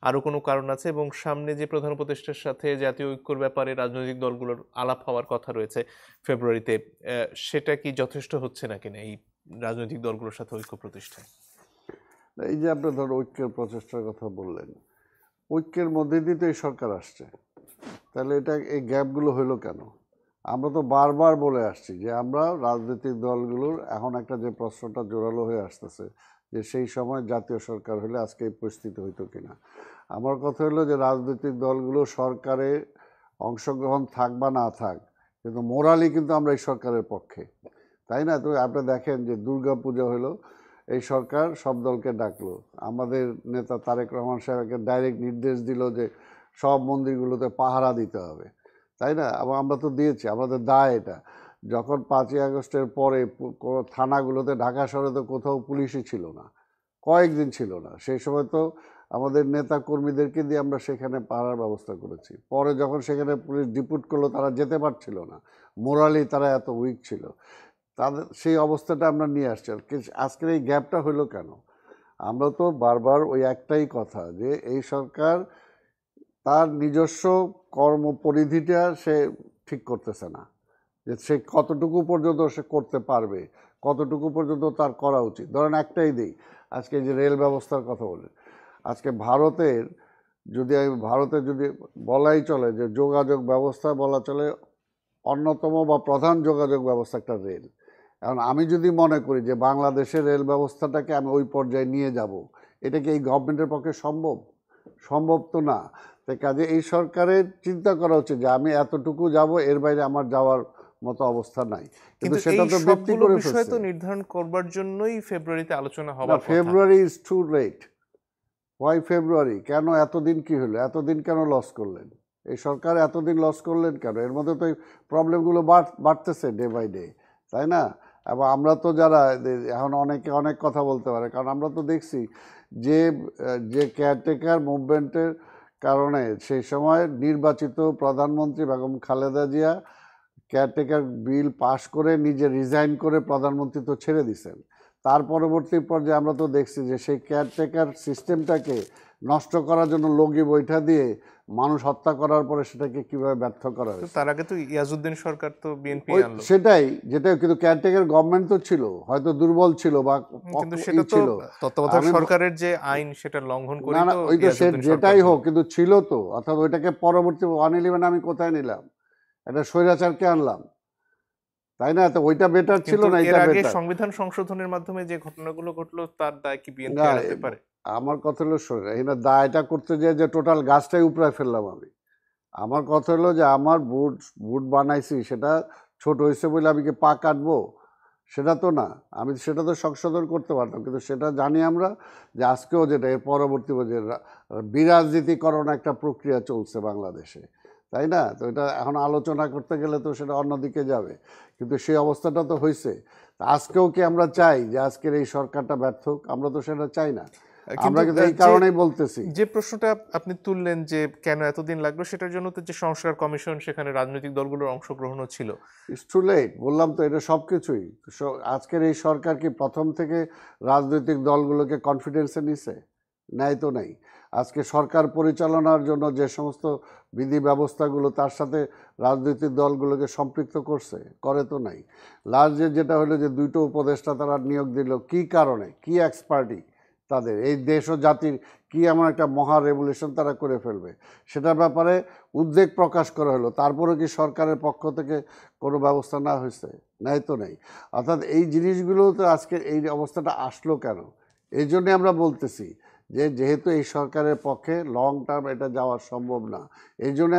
আরো কোনো কারণ আছে? এবং সামনে যে প্রধান উপদেষ্টার সাথে জাতীয় ঐক্যর ব্যাপারে রাজনৈতিক দলগুলোর আলাপ হওয়ার কথা রয়েছে ফেব্রুয়ারিতে, সেটা কি যথেষ্ট হচ্ছে না কিনা এই রাজনৈতিক দলগুলোর সাথে ঐক্য প্রতিষ্ঠায়? এই যে আপনি ধরো ঐক্যের প্রচেষ্টার কথা বললেন, ঐক্যের মধ্যে দিয়ে তো এই সরকার আসছে, তাহলে এটা এই গ্যাপগুলো হলো কেন? আমরা তো বারবার বলে আসছি যে আমরা রাজনৈতিক দলগুলোর এখন একটা যে প্রশ্নটা জোরালো হয়ে আসতেছে যে সেই সময় জাতীয় সরকার হলে আজকে এই পরিস্থিতি হইতো কিনা। আমার কথা হলো যে রাজনৈতিক দলগুলো সরকারে অংশগ্রহণ থাক বা না থাক, কিন্তু মোরালি কিন্তু আমরা এই সরকারের পক্ষে, তাই না? তো আপনি দেখেন যে দুর্গা পূজা হলো, এই সরকার সব দলকে ডাকলো, আমাদের নেতা তারেক রহমান সাহেবকে ডাইরেক্ট নির্দেশ দিল যে সব মন্দিরগুলোতে পাহারা দিতে হবে, তাই না? এবং আমরা তো দিয়েছি, আমাদের দায় এটা। যখন 5ই আগস্টের পরে থানাগুলোতে, ঢাকা শহরে তো কোথাও পুলিশই ছিল না, কয়েকদিন ছিল না, সেই সময় তো আমাদের নেতা কর্মীদেরকে দিয়ে আমরা সেখানে পাহারার ব্যবস্থা করেছি। পরে যখন সেখানে পুলিশ ডিপুট করলো, তারা যেতে পারছিল না, মোরালি তারা এত উইক ছিল, তাদের সেই অবস্থাটা আমরা নিয়ে আসছি। আজকের এই গ্যাপটা হলো কেন? আমরা তো বারবার ওই একটাই কথা যে এই সরকার তার নিজস্ব কর্মপরিধিটা সে ঠিক করতেছে না, যে সে কতটুকু পর্যন্ত সে করতে পারবে, কতটুকু পর্যন্ত তার করা উচিত। ধরেন একটাই দিই, আজকে যে রেল ব্যবস্থার কথা বলে, আজকে ভারতের যদি ভারতে যদি বলাই চলে যে যোগাযোগ ব্যবস্থা বলা চলে অন্যতম বা প্রধান যোগাযোগ ব্যবস্থা একটা রেল। এখন আমি যদি মনে করি যে বাংলাদেশের রেল ব্যবস্থাটাকে আমি ওই পর্যায়ে নিয়ে যাব, এটা কি এই গভর্নমেন্টের পক্ষে সম্ভব? সম্ভব তো না। তাই কাজে এই সরকারের চিন্তা করা উচিত যে আমি এতটুকু যাব, এর বাইরে আমার যাওয়ার মতো অবস্থা নাই। কিন্তু সেটা তো ব্যক্তি করে বিষয় তো ফেলছে। নির্ধারণ করবার জন্যই ফেব্রুয়ারিতে আলোচনা না, হবার কথা। February is too late. Why February? কেন এতদিন কি হলো? এতদিন কেন লস করলেন? এই সরকার এতদিন লস করলেন কেন? এর মধ্যে তো এই প্রবলেমগুলো বাড়তেছে ডে বাই ডে, তাই না? এবং আমরা তো যারা এখন অনেকে অনেক কথা বলতে পারে, কারণ আমরা তো দেখছি যে যে কেয়ারটেকার মুভমেন্টের কারণে সেই সময় নির্বাচিত প্রধানমন্ত্রী বেগম খালেদা জিয়া কেয়ারটেকার বিল পাশ করে নিজে রিজাইন করে প্রধানমন্ত্রী তো ছেড়ে দিছেন। তার পরবর্তী পর্যায়ে আমরা তো দেখছি যে সেই কেয়ারটেকার সিস্টেমটাকে নষ্ট করার জন্য লগি বৈঠা দিয়ে মানুষ হত্যা করার পরে সেটাকে কিভাবে ব্যর্থ করা হয়েছে। তার আগে তো ইয়াজউদ্দিন সরকার তো বিএনপি আনলো। সেটাই, যেটা কিন্তু কেয়ারটেকার গভর্নমেন্ট তো ছিল, হয়তো দুর্বল ছিল বা কিন্তু সেটা তো তত্ত্বাবধায়ক সরকারের যে আইন সেটা লঙ্ঘন করে না, তো ওই তো যেটাই হোক কিন্তু ছিল তো। অর্থাৎ ওইটাকে পরবর্তী 111 আমি কোথায় নিলাম? এটা স্বৈরাচারকে আনলাম, তাই না? তো ওইটা বেটার ছিল না, এর এটা আগে বেটার। সংবিধান সংশোধনের মাধ্যমে যে ঘটনাগুলো ঘটলো তার দায় কি বিএনপি না, এড়াতে পারে? আমার কথা হলো এখানে দায়টা করতে যায় যে টোটাল গাছটাই উপড়ে ফেললাম আমি। আমার কথা হলো যে আমার বুট বানাইছি, সেটা ছোট হয়েছে বলে আমি কি পা কাটবো? সেটা তো না। আমি সেটা তো সংশোধন করতে পারতাম, কিন্তু সেটা জানি আমরা যে আজকেও যেটা এর পরবর্তী যে বিরাজনীতিকরণ একটা প্রক্রিয়া চলছে বাংলাদেশে, তাই না? তো এটা এখন আলোচনা করতে গেলে তো সেটা অন্যদিকে যাবে, কিন্তু সেই অবস্থাটা তো হয়েছে। আজকেও কি আমরা চাই যে আজকের এই সরকারটা ব্যর্থ হোক? আমরা তো সেটা চাই না। আমরা কিন্তু এই কারণেই বলতেছি। যে প্রশ্নটা আপনি তুললেন যে কেন এতদিন লাগলো, সেটার জন্য তো যে সংস্কার কমিশন, সেখানে রাজনৈতিক দলগুলোর অংশগ্রহণও ছিল। ইটস টু লেট, বললাম তো, এটা সব কিছুই। আজকের এই সরকার কি প্রথম থেকে রাজনৈতিক দলগুলোকে কনফিডেন্সে নিছে? নেয় তো নাই। আজকে সরকার পরিচালনার জন্য যে সমস্ত বিধি ব্যবস্থাগুলো, তার সাথে রাজনৈতিক দলগুলোকে সম্পৃক্ত করে তো নাই। লাস্ট যেটা হলো যে দুটো উপদেষ্টা তারা নিয়োগ দিল, কি কারণে? কি এক্সপার্টি তাদের? এই দেশ ও জাতির কি এমন একটা মহা রেভলিউশন তারা করে ফেলবে, সেটার ব্যাপারে উদ্বেগ প্রকাশ করা হলো। তারপরে কি সরকারের পক্ষ থেকে কোনো ব্যবস্থা না হয়েছে? নাই তো নেই। অর্থাৎ এই জিনিসগুলো তো আজকে এই অবস্থাটা আসলো কেন? এই জন্যে আমরা বলতেছি যে যেহেতু এই সরকারের পক্ষে লং টার্ম এটা যাওয়া সম্ভব না, এই জন্য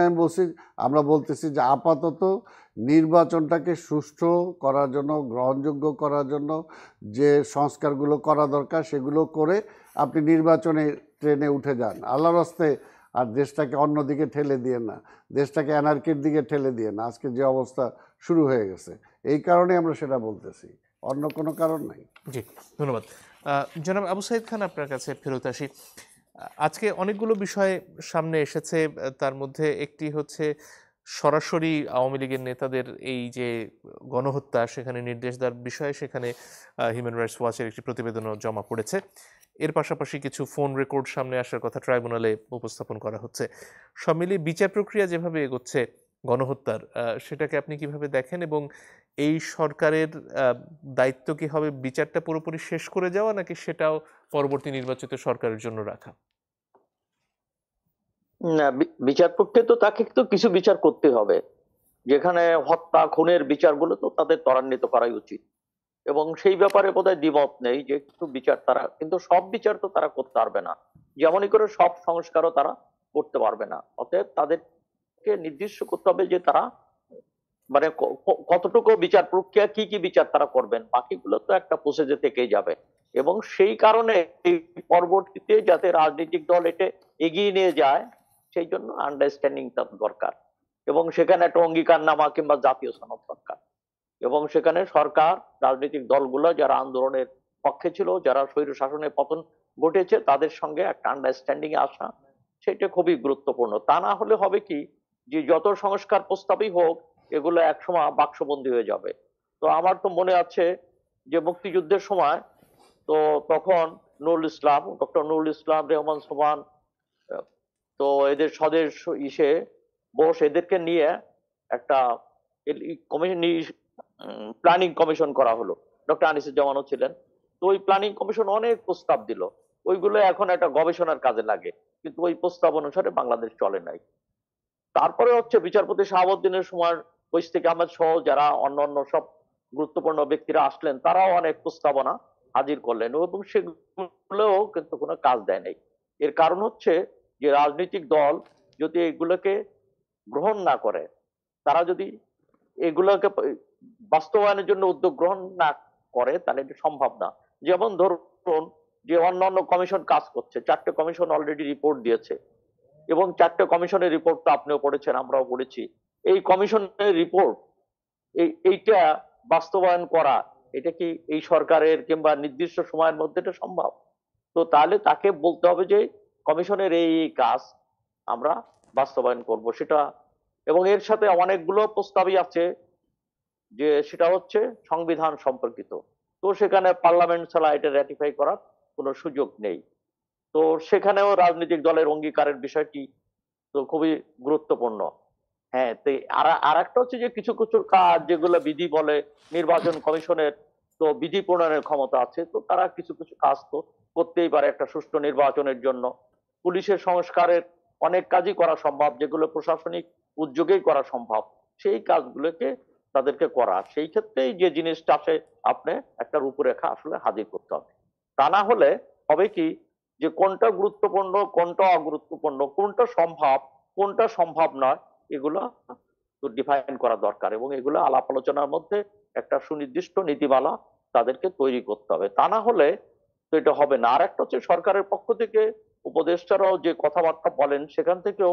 আমরা বলতেছি যে আপাতত নির্বাচনটাকে সুষ্ঠু করার জন্য, গ্রহণযোগ্য করার জন্য যে সংস্কারগুলো করা দরকার সেগুলো করে আপনি নির্বাচনে ট্রেনে উঠে যান। আল্লাহর হস্তে আর দেশটাকে অন্যদিকে ঠেলে দিয়ে না, দেশটাকে অ্যানার্কির দিকে ঠেলে দিয়ে না। আজকে যে অবস্থা শুরু হয়ে গেছে, এই কারণে আমরা সেটা বলতেছি, অন্য কোনো কারণ নাই। জি, ধন্যবাদ। জনাব আবু সাইদ খান, আপনার কাছে ফেরত আসি। আজকে অনেকগুলো বিষয় সামনে এসেছে, তার মধ্যে একটি হচ্ছে সরাসরি আওয়ামী লীগের নেতাদের এই যে গণহত্যা, সেখানে নির্দেশ দেওয়ার বিষয়ে সেখানে হিউম্যান রাইটস ওয়াচের একটি প্রতিবেদনও জমা পড়েছে। এর পাশাপাশি কিছু ফোন রেকর্ড সামনে আসার কথা ট্রাইব্যুনালে উপস্থাপন করা হচ্ছে। সব মিলিয়ে বিচার প্রক্রিয়া যেভাবে এগোচ্ছে গণহত্যার, সেটাকে আপনি কিভাবে দেখেন? এবং এই সরকারের দায়িত্ব কি হবে বিচারটা পুরোপুরি শেষ করে যাওয়া, নাকি সেটাও পরবর্তী নির্বাচিত সরকারের জন্য রাখা? না, বিচার প্রক্রিয়া তো তাকে তো কিছু বিচার করতে হবে। যেখানে হত্যা খুনের বিচারগুলো তো তাদের ত্বরান্বিত করাই উচিত, এবং সেই ব্যাপারে বোধহয় দ্বিমত নেই যে কিছু বিচার তারা, কিন্তু সব বিচার তো তারা করতে পারবে না, যেমনই করে সব সংস্কারও তারা করতে পারবে না। অতএব তাদেরকে নির্দিষ্ট করতে হবে যে তারা মানে কতটুকু বিচার প্রক্রিয়া, কি কি বিচার তারা করবেন, বাকিগুলো তো একটা প্রসেসে থেকেই যাবে। এবং সেই কারণে পরবর্তীতে যাতে রাজনৈতিক দল এটা এগিয়ে নিয়ে যায়, সেই জন্য আন্ডারস্ট্যান্ডিং দরকার, এবং সেখানে একটা অঙ্গীকারনামা কিংবা জাতীয় সনদ দরকার। এবং সেখানে সরকার, রাজনৈতিক দলগুলো যারা আন্দোলনের পক্ষে ছিল, যারা স্বৈর শাসনের পতন ঘটেছে, তাদের সঙ্গে একটা আন্ডারস্ট্যান্ডিং এ আসা, সেটা খুবই গুরুত্বপূর্ণ। তা না হলে হবে কি, যে যত সংস্কার প্রস্তাবই হোক, এগুলো একসময় বাক্সবন্দী হয়ে যাবে। তো আমার তো মনে আছে যে মুক্তিযুদ্ধের সময় তো তখন ডক্টর নুরুল ইসলাম, রেহমান সোবহান, তো এদের স্বদেশ ইসে বোস, এদেরকে নিয়ে একটা প্ল্যানিং কমিশন করা হলো। ডক্টর আনিসুজ্জামানও ছিলেন। তো ওই প্ল্যানিং কমিশন অনেক প্রস্তাব দিল, ওইগুলো এখন একটা গবেষণার কাজে লাগে, কিন্তু ওই প্রস্তাব অনুসারে বাংলাদেশ চলে নাই। তারপরে হচ্ছে বিচারপতি শাহাবুদ্দিনের সময় বৈশিক আহমেদ সহ যারা অন্যান্য সব গুরুত্বপূর্ণ ব্যক্তিরা আসলেন, তারাও অনেক প্রস্তাবনা হাজির করলেন এবং সেগুলোও কিন্তু কোনো কাজ দেয় নাই। এর কারণ হচ্ছে যে রাজনৈতিক দল যদি এগুলোকে গ্রহণ না করে, তারা যদি এগুলোকে বাস্তবায়নের জন্য উদ্যোগ গ্রহণ না করে, তাহলে এটা সম্ভব না। যেমন ধরুন যে অন্যান্য কমিশন কাজ করছে, 4টে কমিশন অলরেডি রিপোর্ট দিয়েছে এবং 4টে কমিশনের রিপোর্ট তো আপনিও পড়েছেন, আমরাও পড়েছি। এই কমিশনের রিপোর্ট এইটা বাস্তবায়ন করা, এটা কি এই সরকারের কিংবা নির্দিষ্ট সময়ের মধ্যে এটা সম্ভব? তো তাহলে তাকে বলতে হবে যে কমিশনের এই কাজ আমরা বাস্তবায়ন করব সেটা। এবং এর সাথে অনেকগুলো প্রস্তাবই আছে যে সেটা হচ্ছে সংবিধান সম্পর্কিত, তো সেখানে পার্লামেন্ট ছাড়া এটা র্যাটিফাই করার কোনো সুযোগ নেই। তো সেখানেও রাজনৈতিক দলের অঙ্গীকারের বিষয়টি তো খুবই গুরুত্বপূর্ণ। হ্যাঁ, তো আর একটা হচ্ছে যে কিছু কিছু কাজ যেগুলো বিধি বলে, নির্বাচন কমিশনের তো বিধি প্রণয়নের ক্ষমতা আছে, তো তারা কিছু কিছু কাজ তো করতেই পারে একটা সুষ্ঠু নির্বাচনের জন্য। পুলিশের সংস্কারের অনেক কাজই করা সম্ভব, যেগুলো প্রশাসনিক উদ্যোগেই করা সম্ভব, সেই কাজগুলোকে তাদেরকে করা। সেই ক্ষেত্রেই যে জিনিসটা আসে, আপনি একটা রূপরেখা আসলে হাজির করতে হবে। তা না হলে হবে কি যে কোনটা গুরুত্বপূর্ণ, কোনটা অগুরুত্বপূর্ণ, কোনটা সম্ভব, কোনটা সম্ভব নয়, এগুলো তো ডিফাইন করা দরকার এবং এগুলো আলাপ আলোচনার মধ্যে একটা সুনির্দিষ্ট নীতিমালা তাদেরকে তৈরি করতে হবে। তা না হলে তো এটা হবে না। আর একটা হচ্ছে সরকারের পক্ষ থেকে উপদেষ্টারাও যে কথাবার্তা বলেন, সেখান থেকেও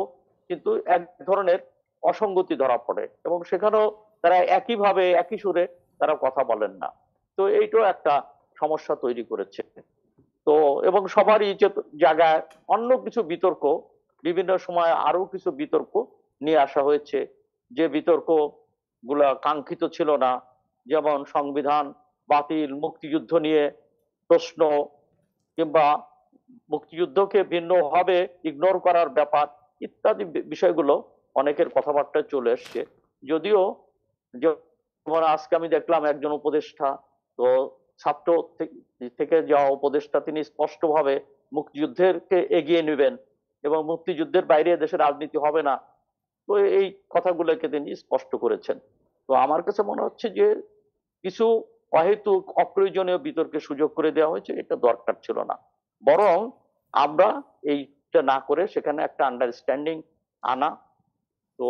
কিন্তু এক ধরনের অসঙ্গতি ধরা পড়ে এবং সেখানেও তারা একইভাবে একই সুরে তারা কথা বলেন না। তো এইটাও একটা সমস্যা তৈরি করেছে। তো এবং সবারই যে জায়গায় অন্য কিছু বিতর্ক, বিভিন্ন সময় আরো কিছু বিতর্ক নিয়ে আসা হয়েছে, যে বিতর্ক গুলা কাঙ্ক্ষিত ছিল না, যেমন সংবিধান বাতিল, মুক্তিযুদ্ধ নিয়ে প্রশ্ন, কিংবা মুক্তিযুদ্ধকে ভিন্নভাবে ইগনোর করার ব্যাপার ইত্যাদি বিষয়গুলো অনেকের কথাবার্তায় চলে এসছে। যদিও যেমন আজকে আমি দেখলাম একজন উপদেষ্টা, তো ছাত্র থেকে যাওয়া উপদেষ্টা, তিনি স্পষ্টভাবে মুক্তিযুদ্ধেরকে এগিয়ে নেবেন এবং মুক্তিযুদ্ধের বাইরে দেশের রাজনীতি হবে না, তো এই কথাগুলোকে তিনি স্পষ্ট করেছেন। তো আমার কাছে মনে হচ্ছে যে কিছু অহেতুক অপ্রয়োজনীয় বিতর্কে সুযোগ করে দেওয়া হয়েছে, এটা দরকার ছিল না। বরং আমরা এইটা না করে সেখানে একটা আন্ডারস্ট্যান্ডিং আনা, তো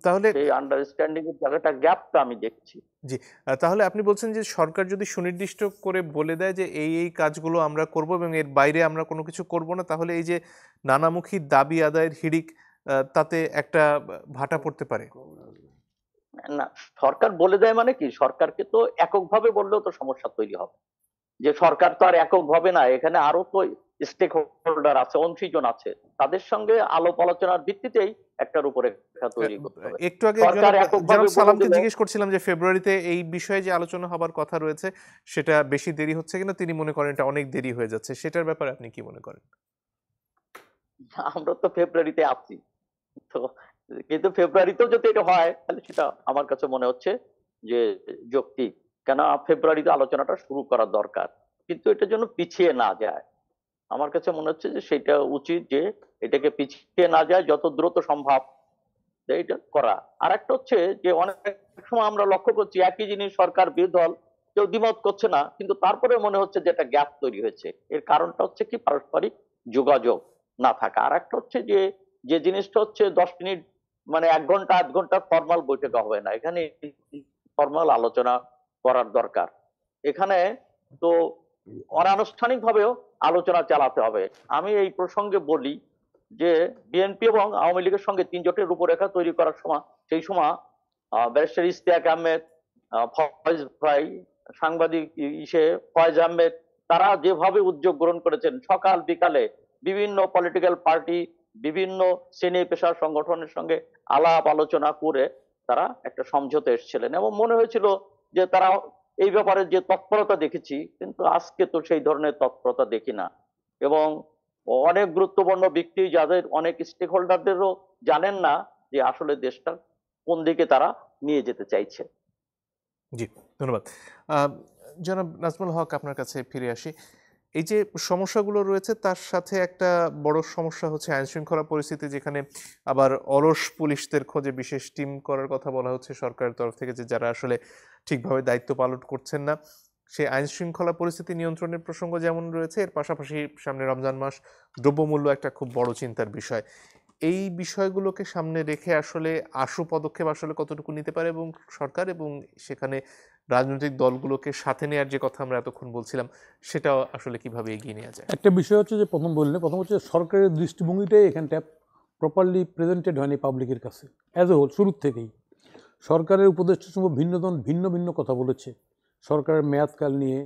তাহলে সেই আন্ডারস্ট্যান্ডিং এর জায়গাটা গ্যাপটা আমি দেখছি। জি, তাহলে আপনি বলছেন যে সরকার যদি সুনির্দিষ্ট করে বলে দেয় যে এই কাজগুলো আমরা করব এবং এর বাইরে আমরা কোনো কিছু করব না, তাহলে এই যে নানামুখী দাবি আদায়ের হিড়িক, তাতে একটা ভাটা পড়তে পারে। না, সরকার বলে দেয় মানে কি, সরকারকে তো এককভাবে বললেও তো সমস্যা তৈরি হবে। যে সরকার তো আর এককভাবে না, এখানে আরো তো স্টেক হোল্ডার আছে, অংশীজন আছে, তাদের সঙ্গে আলাপ আলোচনার ভিত্তিতেই একটার উপরে তৈরি করতে হবে। একটু আগে সরকার এককভাবে জনাব সালামকে জিজ্ঞেস করছিলাম যে ফেব্রুয়ারিতে এই বিষয়ে যে আলোচনা হবার কথা রয়েছে, সেটা বেশি দেরি হচ্ছে কিনা। তিনি মনে করেন এটা অনেক দেরি হয়ে যাচ্ছে, সেটার ব্যাপারে আপনি কি মনে করেন? আমরা তো ফেব্রুয়ারিতে আছি, তো কিন্তু ফেব্রুয়ারিতেও যদি এটা হয় তাহলে সেটা আমার কাছে মনে হচ্ছে যে যৌক্তিক। কেন ফেব্রুয়ারিতে আলোচনাটা শুরু করা দরকার, কিন্তু এটার জন্য পিছিয়ে না যায়। আমার কাছে মনে হচ্ছে যে সেটা উচিত যে এটাকে পিছিয়ে না যায়, যত দ্রুত সম্ভব এটা করা। আর একটা হচ্ছে যে অনেক সময় আমরা লক্ষ্য করছি একই জিনিস সরকার বিরোধী দল কেউ দ্বিমত করছে না, কিন্তু তারপরে মনে হচ্ছে যে একটা গ্যাপ তৈরি হয়েছে। এর কারণটা হচ্ছে কি, পারস্পরিক যোগাযোগ না থাকা। আর একটা হচ্ছে যে যে জিনিসটা হচ্ছে 10 মিনিট মানে 1 ঘন্টা 8 ঘন্টা ফর্মাল বৈঠক হবে না, এখানে ফর্মাল আলোচনা করার দরকার। এখানে তো অনানুষ্ঠানিক ভাবেও আলোচনা চালাতে হবে। আমি এই প্রসঙ্গে বলি যে বিএনপি এবং আওয়ামী লীগের সঙ্গে 3 জোটের রূপরেখা তৈরি করার সময়, সেই সময় ব্যারিস্টার ইশতিয়াক আহমেদ, ফয়েজ ভাই, সাংবাদিক ফয়েজ আহমেদ, তারা যেভাবে উদ্যোগ গ্রহণ করেছেন, সকাল বিকালে বিভিন্ন পলিটিক্যাল পার্টি, বিভিন্ন শ্রেণী পেশার সংগঠনের সঙ্গে আলাপ আলোচনা করে তারা একটা সমঝোতা এসেছিলেন এবং মনে হয়েছিল যে তারা এই ব্যাপারে যে তৎপরতা দেখেছি, কিন্তু আজকে তো সেই ধরনের তৎপরতা দেখি না। এবং অনেক গুরুত্বপূর্ণ ব্যক্তি, যাদের অনেক স্টেক হোল্ডারদেরও জানেন না যে আসলে দেশটা কোন দিকে তারা নিয়ে যেতে চাইছে। জি, ধন্যবাদ। জনাব নাজমুল হক, আপনার কাছে ফিরে আসি। এই যে সমস্যাগুলো রয়েছে তার সাথে একটা বড় সমস্যা হচ্ছে আইন শৃঙ্খলা পরিস্থিতি, যেখানে আবার অলস পুলিশদের খোঁজে বিশেষ টিম করার কথা বলা হচ্ছে সরকারের তরফ থেকে, যে যারা আসলে ঠিকভাবে দায়িত্ব পালন করছেন না। সেই আইন শৃঙ্খলা পরিস্থিতি নিয়ন্ত্রণের প্রসঙ্গ যেমন রয়েছে, এর পাশাপাশি সামনে রমজান মাস, দ্রব্যমূল্য একটা খুব বড় চিন্তার বিষয়। এই বিষয়গুলোকে সামনে রেখে আসলে আশু পদক্ষেপ আসলে কতটুকু নিতে পারে এবং সরকার, এবং সেখানে রাজনৈতিক দলগুলোকে সাথে নেওয়ার যে কথা আমরা এতক্ষণ বলছিলাম, সেটাও আসলে কিভাবে এগিয়ে নেওয়া যায়? একটা বিষয় হচ্ছে যে প্রথম হচ্ছে সরকারের দৃষ্টিভঙ্গিটাই এখানটা প্রপারলি প্রেজেন্টেড হয়নি পাবলিকের কাছে অ্যাজ এ হোল। শুরুর থেকেই সরকারের উপদেষ্টার সঙ্গে ভিন্ন ভিন্ন কথা বলেছে, সরকারের মেয়াদকাল নিয়ে,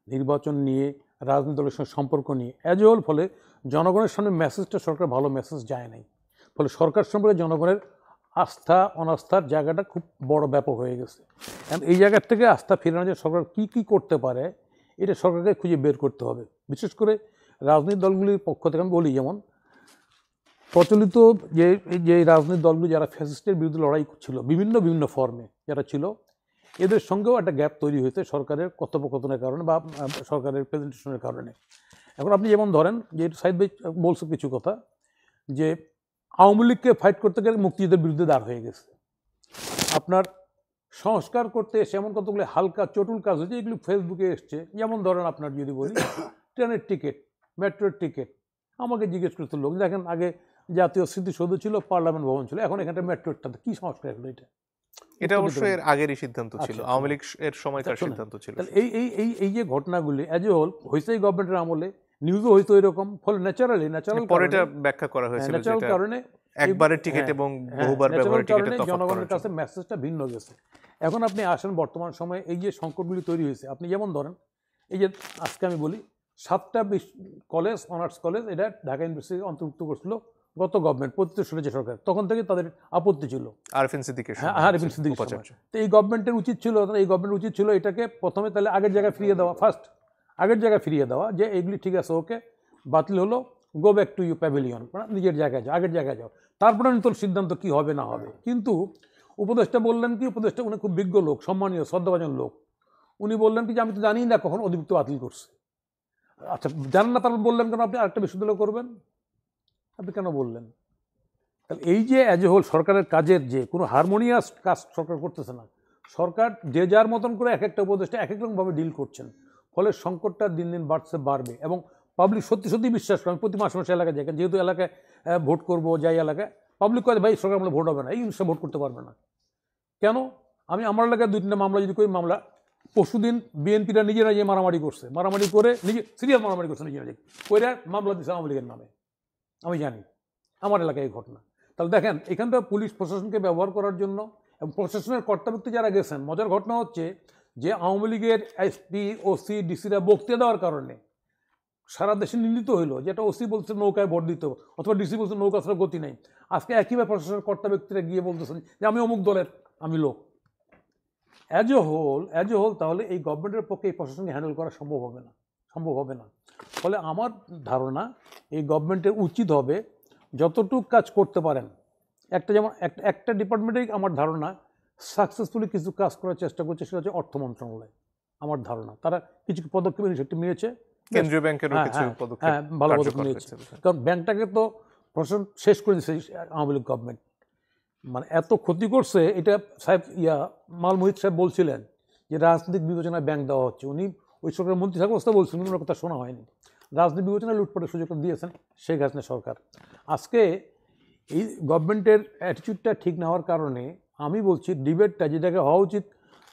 নির্বাচন নিয়ে, রাজনৈতিক দলের সঙ্গে সম্পর্ক নিয়ে অ্যাজ এ হোল। ফলে জনগণের সামনে মেসেজটা সরকার ভালো মেসেজ যায় নাই। ফলে সরকার সম্পর্কে জনগণের আস্থা অনাস্থার জায়গাটা খুব বড় ব্যাপক হয়ে গেছে। এবং এই জায়গার থেকে আস্থা ফেরানো যে সরকার কী করতে পারে, এটা সরকারকে খুঁজে বের করতে হবে। বিশেষ করে রাজনৈতিক দলগুলির পক্ষ থেকে আমি বলি, যেমন প্রচলিত যে রাজনৈতিক দলগুলি যারা ফ্যাসিস্টের বিরুদ্ধে লড়াই ছিল বিভিন্ন ফর্মে যারা ছিল, এদের সঙ্গেও একটা গ্যাপ তৈরি হয়েছে সরকারের কথোপকথনের কারণে বা সরকারের প্রেজেন্টেশনের কারণে। এখন আপনি যেমন ধরেন যে সাইদ ভাই বলছে কিছু কথা, যে আওয়ামী লীগকে ফাইট করতে গেলে মুক্তিযুদ্ধের বিরুদ্ধে দাঁড় হয়ে গেছে। আপনার সংস্কার করতে এসে এমন কতগুলো হালকা চটুল কাজ হয়েছে, এগুলো ফেসবুকে এসছে। যেমন ধরেন আপনার যদি বলি ট্রেনের টিকিট, মেট্রোর টিকিট, আমাকে জিজ্ঞেস করতে লোক, দেখেন আগে জাতীয় স্মৃতিসৌধ ছিল, পার্লামেন্ট ভবন ছিল, এখন এখানটা মেট্রোটা কি সংস্কার হলো? এটা অবশ্যই এর আগেরই সিদ্ধান্ত ছিল, আওয়ামী লীগ এর সময়কার সিদ্ধান্ত ছিল। এই যে ঘটনাগুলি এজ এ হোল হয়েছে এই গভর্নমেন্টের আমলে, নিউজও হয়তো এরকম। ফলে ন্যাচারাল পরে এটা ব্যাখ্যা করা হয়েছিল ন্যাচারাল কারণে একবারের টিকিট এবং বহুবার ব্যবহারের টিকিটের তফাৎ জনগণের কাছে মেসেজটা ভিন্ন গেছে। এখন আপনি আসেন বর্তমান সময়ে এই যে সংকটগুলি তৈরি হয়েছে, আপনি যেমন ধরেন এই যে আজকে আমি বলি 7টা কলেজ, অনার্স কলেজ, এটা ঢাকা ইউনিভার্সিটি অন্তর্ভুক্ত করছিল গত গভর্নমেন্ট, প্রতিষ্ঠা যে সরকার, তখন থেকে তাদের আপত্তি ছিল। আরফিন সিদ্দিকের তো এই গভর্নমেন্টের উচিত ছিল এটাকে প্রথমে তাহলে আগের জায়গায় ফিরিয়ে দেওয়া, আগের জায়গায় ফিরিয়ে দেওয়া, যে এগুলি ঠিক আছে, ওকে বাতিল হলো, go back to you pavilion, নিজের জায়গায় যাও, আগের জায়গায় যাও, তারপরে নতুন সিদ্ধান্ত কি হবে না হবে। কিন্তু উপদেষ্টা বললেন কি, উপদেষ্টা উনি খুব বিজ্ঞ লোক, সম্মানীয় শ্রদ্ধাভাজন লোক, উনি বললেন কি যে আমি তো জানি না কখন অধিভুক্ত বাতিল করছে। আচ্ছা জানেন না, তারপর বললেন কেন আপনি আরেকটা বিশ্ববিদ্যালয় করবেন? আপনি কেন বললেন? তাহলে এই যে অ্যাজ এ হোল সরকারের কাজের যে কোনো হারমোনিয়াস কাজ সরকার করতেছে না। সরকার যে যার মতন করে এক একটা উপদেষ্টা এক এক রকমভাবে ডিল করছেন। ফলে সংকটটা দিন দিন বাড়বে এবং পাবলিক সত্যি বিশ্বাস করে। আমি প্রতি মাসে এলাকায় যাই, যেহেতু এলাকায় ভোট করবো, যাই এলাকায় পাবলিক কয়ে ভাই সরকার আমলে ভোট হবে না, এই জিনিসটা ভোট করতে পারবে না। কেন? আমি আমার এলাকায় 2-3টা মামলা যদি করি, মামলা পরশুদিন বিএনপিরা নিজেরা যে মারামারি করে সিরিয়াস মারামারি করছে নিজেরা করে মামলা দিচ্ছে আওয়ামী লীগের নামে। আমি জানি আমার এলাকায় এই ঘটনা। তাহলে দেখেন এখানটা পুলিশ প্রশাসনকে ব্যবহার করার জন্য এবং প্রশাসনের কর্তাব্যক্তি যারা গেছেন, মজার ঘটনা হচ্ছে যে আওয়ামী লীগের এসপি, ওসি, ডিসিরা বক্তৃতা দেওয়ার কারণে সারা দেশে নিন্দিত হইলো, যেটা ওসি বলছে নৌকায় ভোট দিতে, অথবা ডিসি বলছে নৌকা ছাড়া গতি নেই। আজকে একইভাবে প্রশাসনের কর্তাব্যক্তিরা গিয়ে বলতেছেন যে আমি অমুক দলের, আমি লোক। অ্যাজ এ হোল তাহলে এই গভর্নমেন্টের পক্ষে এই প্রশাসনকে হ্যান্ডেল করা সম্ভব হবে না। ফলে আমার ধারণা এই গভর্নমেন্টের উচিত হবে যতটুকু কাজ করতে পারেন, যেমন একটা ডিপার্টমেন্টেই আমার ধারণা সাকসেসফুলি কিছু কাজ করার চেষ্টা করছে, সেটা হচ্ছে অর্থ মন্ত্রণালয়। আমার ধারণা তারা কিছু পদক্ষেপ নিয়েছে, কেন্দ্রীয় ব্যাংকেরও কিছু পদক্ষেপ ভালো পদক্ষেপ নিয়েছে। কারণ ব্যাংকটাকে তো প্রশাসন শেষ করে দিয়েছে আওয়ামী লীগ গভর্নমেন্ট, মানে এত ক্ষতি করছে। এটা সাহেব মালমোহিত সাহেব বলছিলেন যে রাজনৈতিক বিবেচনায় ব্যাংক দেওয়া হচ্ছে। উনি ওই সরকারের মন্ত্রী থাকা অবস্থা বলছেন, ওনার কথা শোনা হয়নি। রাজনৈতিক বিবেচনায় লুটপাটের সুযোগটা দিয়েছেন শেখ হাসিনা সরকার। আজকে এই গভর্নমেন্টের অ্যাটিটিউডটা ঠিক না হওয়ার কারণে আমি বলছি ডিবেটটা যেটাকে হওয়া উচিত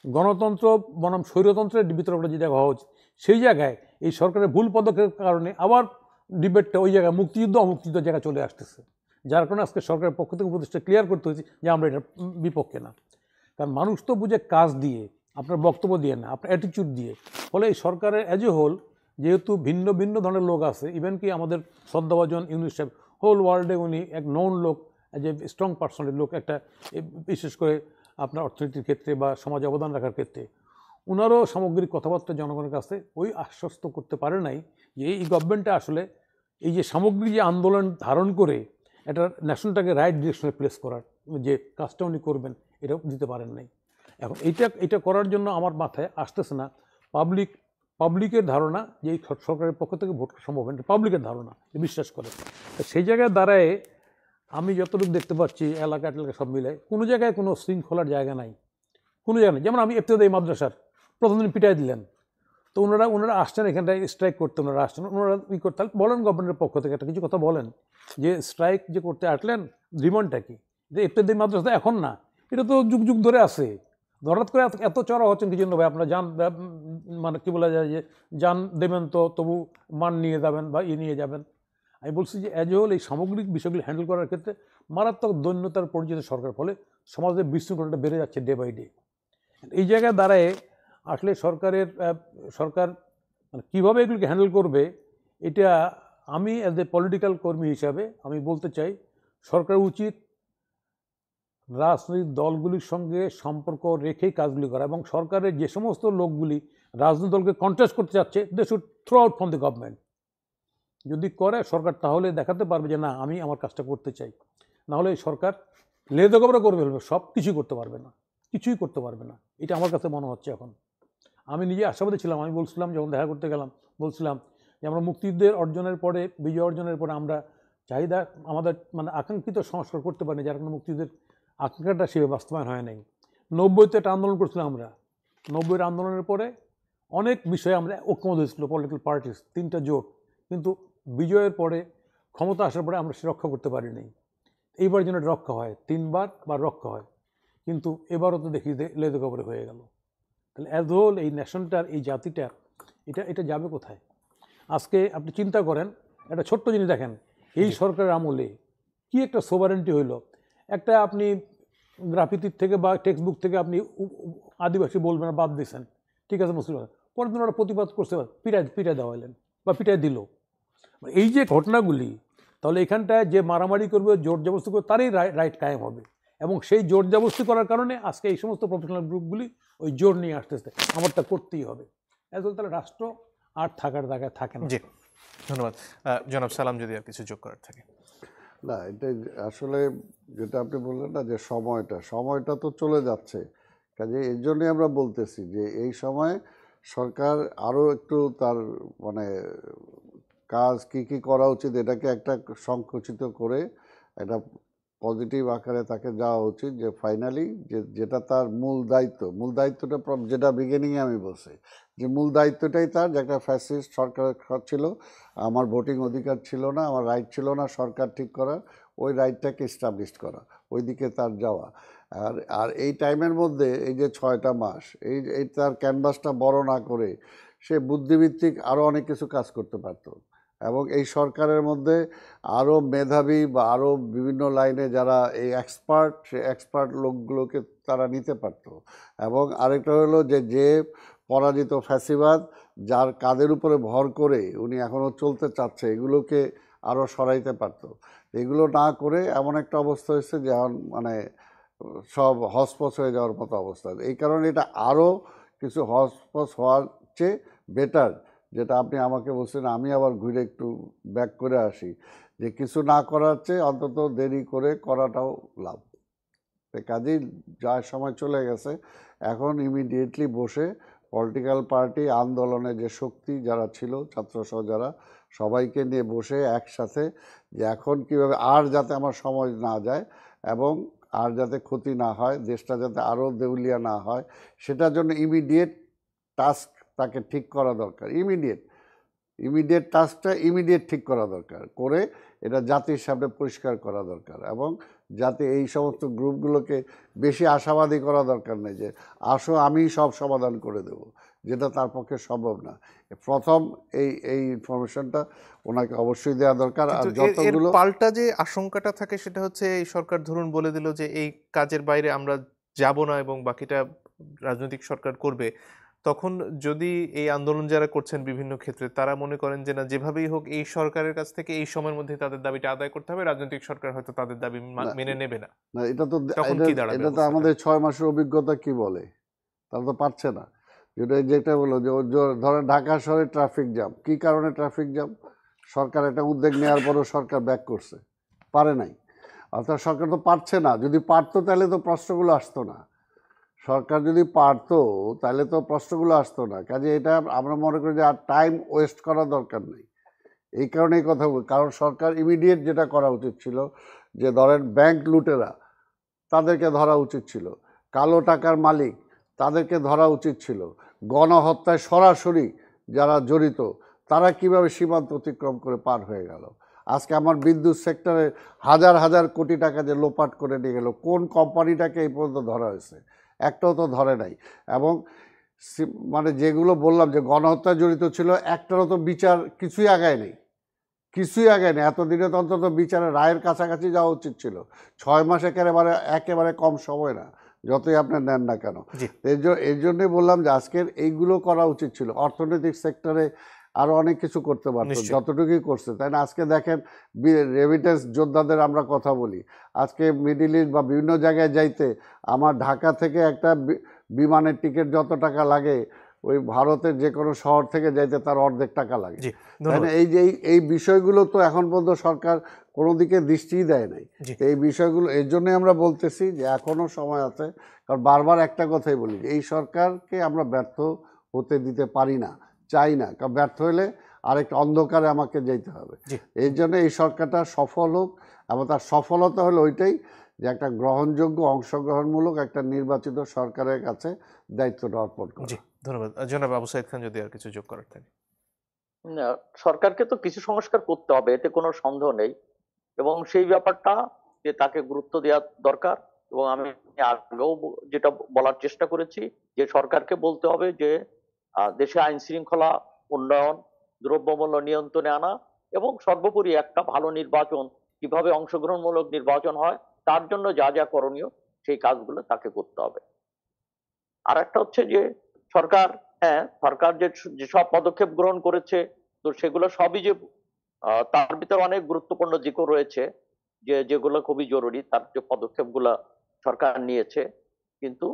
গণতন্ত্র বনাম স্বৈরতন্ত্রের বিতর্কটা যেটাকে হওয়া উচিত, সেই জায়গায় এই সরকারের ভুল পদক্ষেপের কারণে আবার ডিবেটটা ওই জায়গায় মুক্তিযুদ্ধ অমুক্তিযুদ্ধের জায়গায় চলে আসতেছে। যার কারণে আজকে সরকারের পক্ষ থেকে উপদেষ্টা ক্লিয়ার করতে হয়েছে যে আমরা এটার বিপক্ষে না। কারণ মানুষ তো বুঝে কাজ দিয়ে, আপনার বক্তব্য দিয়ে না, আপনার অ্যাটিটিউড দিয়ে। ফলে এই সরকারের অ্যাজ এ হোল যেহেতু ভিন্ন ধরনের লোক আছে, ইভেন কি আমাদের শ্রদ্ধাভাজন ইউনুস সাহেব হোল ওয়ার্ল্ডে উনি এক নন লোক, যে স্ট্রং পার্সোনালিটি লোক, একটা বিশেষ করে আপনার অর্থনীতির ক্ষেত্রে বা সমাজে অবদান রাখার ক্ষেত্রে, ওনারও সামগ্রিক কথাবার্তা জনগণের কাছে ওই আশ্বস্ত করতে পারে নাই যে এই গভর্নমেন্টটা আসলে এই যে সামগ্রিক যে আন্দোলন ধারণ করে এটা ন্যাশনালটাকে রাইট ডিরেকশনে প্লেস করার যে কাজটা উনি করবেন, এটাও দিতে পারেন নাই। এখন এটা করার জন্য আমার মাথায় আসতেছে না পাবলিক পাবলিকের ধারণা যে এই সরকারের পক্ষ থেকে ভোট সম্ভব হয়, পাবলিকের ধারণা বিশ্বাস করে। তো সেই জায়গায় দাঁড়ায় আমি যতটুকু দেখতে পাচ্ছি এলাকা সব মিলে কোনো জায়গায় কোনো শৃঙ্খলার জায়গা নাই, কোনো জায়গা নেই। যেমন আমি ইবতেদায়ী মাদ্রাসার প্রথম দিন পিটাই দিলেন, তো ওনারা আসছেন এখানটায় স্ট্রাইক করতে, ওনারা আসছেন, ওনারা ই করতে বলেন গভর্নমেন্টের পক্ষ থেকে একটা কিছু কথা বলেন যে স্ট্রাইক যে করতে আসলেন রিমান্ডটা কি, যে ইবতেদায়ী মাদ্রাসা এখন না, এটা তো যুগ যুগ ধরে আছে, হঠাৎ করে এত চড়া হচ্ছেন কি জন্য ভাই? আপনার যান মানে কী বলা যায় যে যান দেবেন তো তবু মান নিয়ে যাবেন বা নিয়ে যাবেন। আমি বলছি যে অ্যাজ হোল এই সামগ্রিক বিষয়গুলি হ্যান্ডেল করার ক্ষেত্রে মারাত্মক দৈন্যতার পরিচিত সরকার, ফলে সমাজের বিশৃঙ্খলাটা বেড়ে যাচ্ছে ডে বাই ডে। এই জায়গায় দাঁড়ায় আসলে সরকার মানে কীভাবে এগুলিকে হ্যান্ডেল করবে, এটা আমি অ্যাজ এ পলিটিক্যাল কর্মী হিসাবে আমি বলতে চাই সরকার উচিত রাজনৈতিক দলগুলির সঙ্গে সম্পর্ক রেখেই কাজগুলি করা, এবং সরকারের যে সমস্ত লোকগুলি রাজনৈতিক দলকে কন্টেস্ট করতে যাচ্ছে they should throw out from the government. যদি করে সরকার তাহলে দেখাতে পারবে যে না আমি আমার কাজটা করতে চাই, নাহলে সরকার লেদকবরা করে ফেলবে, সব কিছুই করতে পারবে না, কিছুই করতে পারবে না, এটা আমার কাছে মনে হচ্ছে। এখন আমি নিজে আশাবাদী ছিলাম, আমি বলছিলাম যখন দেখা করতে গেলাম বলছিলাম যে আমরা মুক্তিযুদ্ধের অর্জনের পরে, বিজয় অর্জনের পরে আমরা চাহিদা আমাদের মানে আকাঙ্ক্ষিত সংস্কার করতে পারিনি, যার কারণে মুক্তিযুদ্ধের আকাঙ্ক্ষাটা সেভাবে বাস্তবায়ন হয় নাই। 90-তে একটা আন্দোলন করছিলাম আমরা, 90-এর আন্দোলনের পরে অনেক বিষয়ে আমরা ঐক্যমত হয়েছিল পলিটিক্যাল পার্টিস, 3টা জোট, কিন্তু বিজয়ের পরে ক্ষমতা আসার পরে আমরা সে রক্ষা করতে পারিনি। এইবার যেন রক্ষা হয়, 3বার বা রক্ষা হয়, কিন্তু এবারও তো দেখি লেদে কবরে হয়ে গেল। তাহলে অ্যাজ হোল এই ন্যাশনটার, এই জাতিটা, এটা যাবে কোথায়? আজকে আপনি চিন্তা করেন, একটা ছোট্ট জিনিস দেখেন, এই সরকারের আমলে কি একটা সোভারেন্টি হইল। একটা আপনি গ্রাফিতির থেকে বা টেক্সট বুক থেকে আপনি আদিবাসী বলবেন না, বাদ দিয়েছেন, ঠিক আছে মুসলিম, পরের দিন ওরা প্রতিবাদ করতে পিটাই দেওয়া হলেন বা পিটাই দিল। এই যে ঘটনাগুলি, তাহলে এখানটায় যে মারামারি করবে, জোর জবরদস্তি করবে, তারই রাইট কায়েম হবে, এবং সেই জোর জবরদস্তি করার কারণে আজকে এই সমস্ত প্রফেশনাল গ্রুপগুলি ওই জোর নিয়ে আসতেছে, আমারটা করতেই হবে। তাহলে রাষ্ট্র আর থাকার জায়গায় থাকে না। জি, ধন্যবাদ। জনাব সালাম, যদি আর কিছু যোগ করার থাকে। না, এটাই আসলে যেটা আপনি বললেন না যে সময়টা তো চলে যাচ্ছে, কাজে এর জন্যই আমরা বলতেছি যে এই সময় সরকার আরও একটু তার মানে কাজ কি করা উচিত এটাকে একটা সংকুচিত করে একটা পজিটিভ আকারে তাকে যাওয়া উচিত, যে ফাইনালি যেটা তার মূল দায়িত্বটা যেটা বিগিনিংয়ে আমি বলছি যে মূল দায়িত্বটাই তার, যে একটা ফ্যাসিস্ট সরকার ছিল, আমার ভোটিং অধিকার ছিল না, আমার রাইট ছিল না সরকার ঠিক করার, ওই রাইটটাকে এস্টাবলিশ করা, ওই দিকে তার যাওয়া। আর এই টাইমের মধ্যে এই যে 6টা মাস এই তার ক্যানভাসটা বড় না করে সে বুদ্ধিভিত্তিক আরও অনেক কিছু কাজ করতে পারত, এবং এই সরকারের মধ্যে আরও মেধাবী বা আরও বিভিন্ন লাইনে যারা এই এক্সপার্ট লোকগুলোকে তারা নিতে পারত। এবং আরেকটা হলো যে পরাজিত ফ্যাসিবাদ যার কাদের উপরে ভর করে উনি এখনও চলতে চাচ্ছে, এগুলোকে আরও সরাইতে পারত। এগুলো না করে এমন একটা অবস্থা হয়েছে যে এখন মানে সব হসপস হয়ে যাওয়ার মতো অবস্থা। এই কারণে এটা আরও কিছু হসপস হওয়ার চেয়ে বেটার, যেটা আপনি আমাকে বলছেন, আমি আবার ঘুরে একটু ব্যাক করে আসি, যে কিছু না করার চেয়ে অন্তত দেরি করে করাটাও লাভ। কাজেই যা সময় চলে গেছে, এখন ইমিডিয়েটলি বসে পলিটিক্যাল পার্টি আন্দোলনের যে শক্তি যারা ছিল, ছাত্রসহ যারা, সবাইকে নিয়ে বসে একসাথে যে এখন কীভাবে আর যাতে আমার সময় না যায় এবং আর যাতে ক্ষতি না হয়, দেশটা যাতে আরও দেউলিয়া না হয়, সেটার জন্য ইমিডিয়েট টাস্ক তাকে ঠিক করা দরকার। ইমিডিয়েট টাস্কটা ইমিডিয়েট ঠিক করা দরকার, করে এটা জাতির সামনে পরিষ্কার করা দরকার, এবং যাতে এই সমস্ত গ্রুপগুলোকে বেশি আশাবাদী করা দরকার নেই যে আসো আমি সব সমাধান করে দেব, যেটা তার পক্ষে সম্ভব না। প্রথম এই ইনফরমেশনটা ওনাকে অবশ্যই দেওয়া দরকার। আর যতগুলো পাল্টা যে আশঙ্কাটা থাকে সেটা হচ্ছে এই সরকার ধরুন বলে দিল যে এই কাজের বাইরে আমরা যাব না এবং বাকিটা রাজনৈতিক সরকার করবে, তখন যদি এই আন্দোলন যারা করছেন বিভিন্ন ক্ষেত্রে তারা মনে করেন যে না, যেভাবেই হোক এই সরকারের কাছ থেকে এই সময়ের মধ্যে তাদের দাবিটা আদায় করতে হবে, রাজনৈতিক সরকার হয়তো তাদের দাবি মেনে নেবে না, এটা তো আমাদের 6 মাসের অভিজ্ঞতা কি বলে, তারা তো পারছে না। যেটা বললো যে ধরেন ঢাকা শহরে ট্রাফিক জ্যাম, কি কারণে ট্রাফিক জ্যাম? সরকার একটা উদ্যোগ নেওয়ার পরও সরকার ব্যাক করছে, পারে নাই। অর্থাৎ সরকার তো পারছে না, যদি পারতো তাহলে তো প্রশ্নগুলো আসতো না। সরকার যদি পারতো তাহলে তো প্রশ্নগুলো আসতো না। কাজে এটা আমরা মনে করি যে আর টাইম ওয়েস্ট করা দরকার নেই। এই কারণেই কথা বলি, কারণ সরকার ইমিডিয়েট যেটা করা উচিত ছিল যে ধরেন ব্যাংক লুটেরা তাদেরকে ধরা উচিত ছিল, কালো টাকার মালিক তাদেরকে ধরা উচিত ছিল, গণহত্যায় সরাসরি যারা জড়িত তারা কিভাবে সীমান্ত অতিক্রম করে পার হয়ে গেল। আজকে আমার বিদ্যুৎ সেক্টরে হাজার হাজার কোটি টাকা যে লোপাট করে নিয়ে গেল, কোন কোম্পানিটাকে এই পর্যন্ত ধরা হয়েছে? একটাও তো ধরে নাই। এবং মানে যেগুলো বললাম যে গণহত্যা জড়িত ছিল, একটারও তো বিচার কিছুই আগায় নেই, কিছুই আগায় নেই। এতদিনে তো অন্তত বিচারের রায়ের কাছাকাছি যাওয়া উচিত ছিল। 6 মাস একেবারে কম সময় না, যতই আপনি নেন না কেন। এর জন্যই বললাম যে আজকের এইগুলো করা উচিত ছিল। অর্থনৈতিক সেক্টরে আরও অনেক কিছু করতে পারতো, যতটুকুই করছে, তাই না? আজকে দেখেন রেমিটেন্স যোদ্ধাদের আমরা কথা বলি, আজকে মিডিল ইস্ট বা বিভিন্ন জায়গায় যাইতে আমার ঢাকা থেকে একটা বিমানের টিকিট যত টাকা লাগে, ওই ভারতের যে কোনো শহর থেকে যাইতে তার অর্ধেক টাকা লাগে, তাই না? এই যে এই বিষয়গুলো তো এখন পর্যন্ত সরকার কোনো দিকে দৃষ্টিই দেয় নাই। এই বিষয়গুলো এর জন্যই আমরা বলতেছি যে এখনও সময় আছে। কারণ বারবার একটা কথাই বলি, এই সরকারকে আমরা ব্যর্থ হতে দিতে পারি না, চাই না। কারণ ব্যর্থ হলে আরেকটা অন্ধকারে আমাকে যেতে হবে। এর জন্য এই সরকারটা সফল হোক, এবং তার সফলতা হলো ওইটাই যে একটা গ্রহণযোগ্য অংশগ্রহণমূলক একটা নির্বাচিত সরকারের কাছে দায়িত্বটা অর্পণ করা। ধন্যবাদ। জনাব আবু সাইদ খান, যদি আর কিছু যোগ করার থাকে। না, সরকারকে তো কিছু সংস্কার করতে হবে, এতে কোনো সন্দেহ নেই, এবং সেই ব্যাপারটা যে তাকে গুরুত্ব দেওয়া দরকার। এবং আমি আগেও যেটা বলার চেষ্টা করেছি যে সরকারকে বলতে হবে যে দেশে আইন শৃঙ্খলা উন্নয়ন, দ্রব্যমূল্য নিয়ন্ত্রণে আনা, এবং সর্বোপরি একটা ভালো নির্বাচন, কিভাবে অংশগ্রহণমূলক নির্বাচন হয় তার জন্য যা যা করণীয় সেই কাজগুলো তাকে করতে হবে। আর একটা হচ্ছে যে সরকার, সরকার যেসব পদক্ষেপ গ্রহণ করেছে, তো সেগুলো সবই যে তার ভিতরে অনেক গুরুত্বপূর্ণ দিকও রয়েছে যেগুলো খুবই জরুরি, তার যে পদক্ষেপগুলো সরকার নিয়েছে, কিন্তু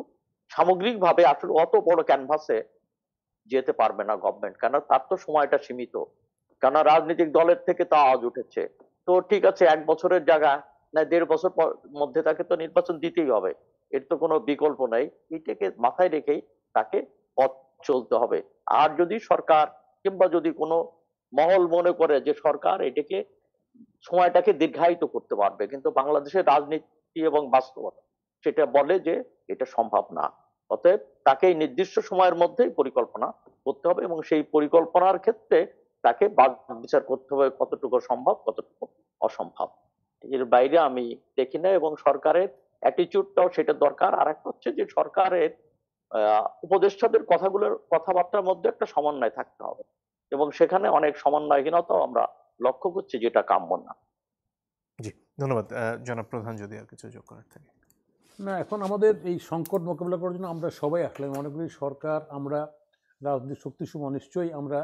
সামগ্রিকভাবে আসলে অত বড় ক্যানভাসে যেতে পারবে না গভর্নমেন্ট, কেন তার তো সময়টা সীমিত। কেন রাজনৈতিক দলের থেকে তা আওয়াজ উঠেছে, তো ঠিক আছে 1 বছরের জায়গায় না 1.5 বছর মধ্যে তাকে তো নির্বাচন দিতেই হবে, এর তো কোনো বিকল্প নাই। এটাকে মাথায় রেখেই তাকে পথ চলতে হবে। আর যদি সরকার কিংবা যদি কোনো মহল মনে করে যে সরকার এটাকে সময়টাকে দীর্ঘায়িত করতে পারবে, কিন্তু বাংলাদেশের রাজনীতি এবং বাস্তবতা সেটা বলে যে এটা সম্ভব না। অতএব তাকে নির্দিষ্ট সময়ের মধ্যেই পরিকল্পনা করতে হবে, এবং সেই পরিকল্পনার ক্ষেত্রে তাকে বাদ বিচার করতে হবে কতটুকু সম্ভব, কতটুকু অসম্ভব। এর বাইরে আমি দেখি না, এবং সরকারের অ্যাটিটিউডটাও সেটা দরকার। আর একটা হচ্ছে যে সরকারের উপদেষ্টাদের কথাবার্তার মধ্যে একটা সমন্বয় থাকতে হবে, এবং সেখানে অনেক সমন্বয়হীনতাও আমরা লক্ষ্য করছি, যেটা কাম্য না। জি, ধন্যবাদ। জনাব প্রধান, যদি আর কিছু যোগ করার থাকে। না, এখন আমাদের এই সংকট মোকাবিলা করার জন্য আমরা সবাই আসলে মনে করি সরকার, আমরা রাজনৈতিক শক্তিসমূহ নিশ্চয়ই আমরা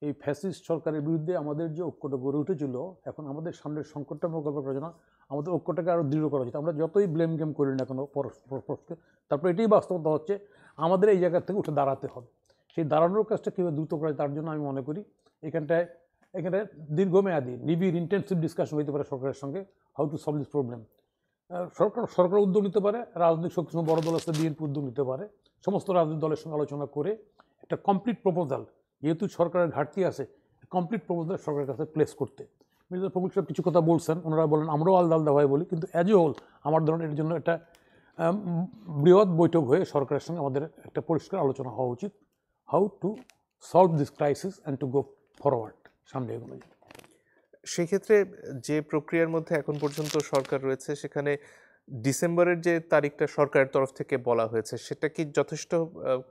এই ফ্যাসিস্ট সরকারের বিরুদ্ধে আমাদের যে ঐক্যটা গড়ে উঠেছিল, এখন আমাদের সামনের সংকটটা মোকাবিলা করার জন্য আমাদের ঐক্যটাকে আরও দৃঢ় করা উচিত। আমরা যতই ব্লেম গেম করি না কোনো পরস্পরকে, তারপর এটাই বাস্তবতা হচ্ছে আমাদের এই জায়গা থেকে উঠে দাঁড়াতে হবে। সেই দাঁড়ানোর কাজটা কীভাবে দ্রুত করা যায় তার জন্য আমি মনে করি এখানটায় দীর্ঘমেয়াদী নিবিড় ইন্টেন্সিভ ডিসকাশন হতে পারে সরকারের সঙ্গে, how to solve this problem. সরকার উদ্যোগ নিতে পারে, রাজনৈতিক শক্তিসমূহ বড় দল আছে বিএনপি উদ্যোগ নিতে পারে, সমস্ত রাজনৈতিক দলের সঙ্গে আলোচনা করে একটা কমপ্লিট প্রপোজাল, যেহেতু সরকারের ঘাটতি আছে, কমপ্লিট প্রপোজাল সরকারের কাছে প্লেস করতে। মির্জা ফখরুল সাহেব কিছু কথা বলছেন, ওনারা বলেন আমরাও আলাদা আলাদাভাবে বলি, কিন্তু অ্যাজ এ হোল আমার ধরনের এর জন্য একটা বৃহৎ বৈঠক হয়ে সরকারের সঙ্গে আমাদের একটা পরিষ্কার আলোচনা হওয়া উচিত, how to solve this crisis and to go forward, সামনে এগুলো। সেই ক্ষেত্রে যে প্রক্রিয়ার মধ্যে এখন পর্যন্ত সরকার রয়েছে, সেখানে ডিসেম্বরের যে তারিখটা সরকারের তরফ থেকে বলা হয়েছে, সেটা কি যথেষ্ট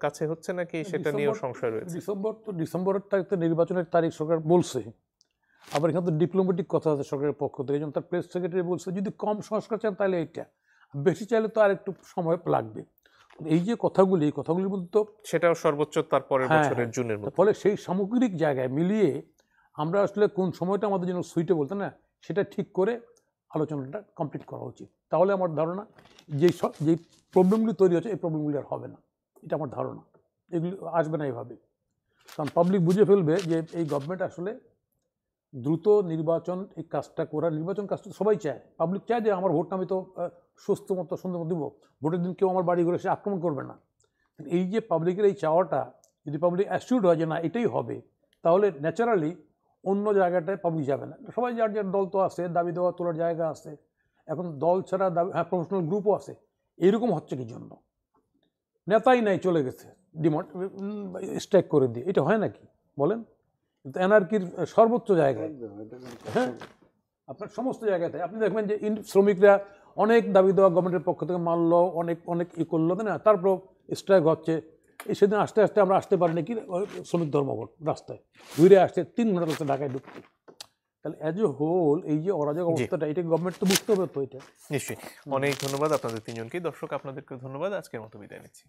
কাছে হচ্ছে নাকি সেটা নিয়েও সংশয় রয়েছে? ডিসেম্বরের তারিখে নির্বাচনের তারিখ সরকার বলছে, আবার এখানে তো ডিপ্লোম্যাটিক কথা আছে সরকারের পক্ষ থেকে, যেমন তার প্রেস সেক্রেটারি বলছে যদি কম সংস্কার চান তাহলে এইটা, বেশি চাইলে তো আর একটু সময় লাগবে। এই যে কথাগুলি, এই কথাগুলির মধ্যে তো সেটাও সর্বোচ্চ তার পরের বছরের জুনের মধ্যে, ফলে সেই সামগ্রিক জায়গায় মিলিয়ে আমরা আসলে কোন সময়টা আমাদের জন্য সুইটেবল, তাই না, সেটা ঠিক করে আলোচনাটা কমপ্লিট করা উচিত। তাহলে আমার ধারণা যেই প্রবলেমগুলি তৈরি হচ্ছে এই প্রবলেমগুলি আর হবে না, এটা আমার ধারণা। এগুলি আসবে না এইভাবে, কারণ পাবলিক বুঝে ফেলবে যে এই গভর্নমেন্ট আসলে দ্রুত নির্বাচন এই কাজটা করা, নির্বাচন কাজটা সবাই চায়, পাবলিক চায় যে আমার ভোটটা আমি তো সুস্থ মতো সুন্দর মতো দিব, ভোটের দিন কেউ আমার বাড়ি ঘরে এসে আক্রমণ করবে না। এই যে পাবলিকের এই চাওয়াটা যদি পাবলিক অ্যাসিউর্ড হয় যে না এটাই হবে, তাহলে ন্যাচারালি অন্য জায়গাটায় পাবলিক যাবে না। সবাই যার যার দল তো আছে, দাবি দেওয়া তোলার জায়গা আছে, এখন দল ছাড়া দাবি, হ্যাঁ প্রফেশনাল গ্রুপও আছে। এইরকম হচ্ছে কি জন্য? নেতাই নাই, চলে গেছে স্ট্রাইক করে দিয়ে, এটা হয় নাকি বলেন? কিন্তু এনআরকির সর্বোচ্চ জায়গায়, হ্যাঁ আপনার সমস্ত জায়গাতে আপনি দেখবেন যে শ্রমিকরা অনেক দাবি দেওয়া গভর্নমেন্টের পক্ষ থেকে মানলো, অনেক অনেক করলো, তাই না? তারপর স্ট্রাইক হচ্ছে। এই সেদিন আস্তে আস্তে আমরা আসতে পারিনি কি শ্রমিক ধর্মঘট, রাস্তায় ঘুরে আসতে 3 ঘন্টা লাগছে ঢাকায় ঢুকতে। তাহলে অ্যাজ এ হোল এই যে অরাজক অবস্থাটা, এটা গভর্নমেন্ট তো বুঝতে হবে তো। এটা নিশ্চয়ই। অনেক ধন্যবাদ আপনাদের তিনজনকে। দর্শক আপনাদেরকে ধন্যবাদ। আজকের মতো বিদায় নিচ্ছি।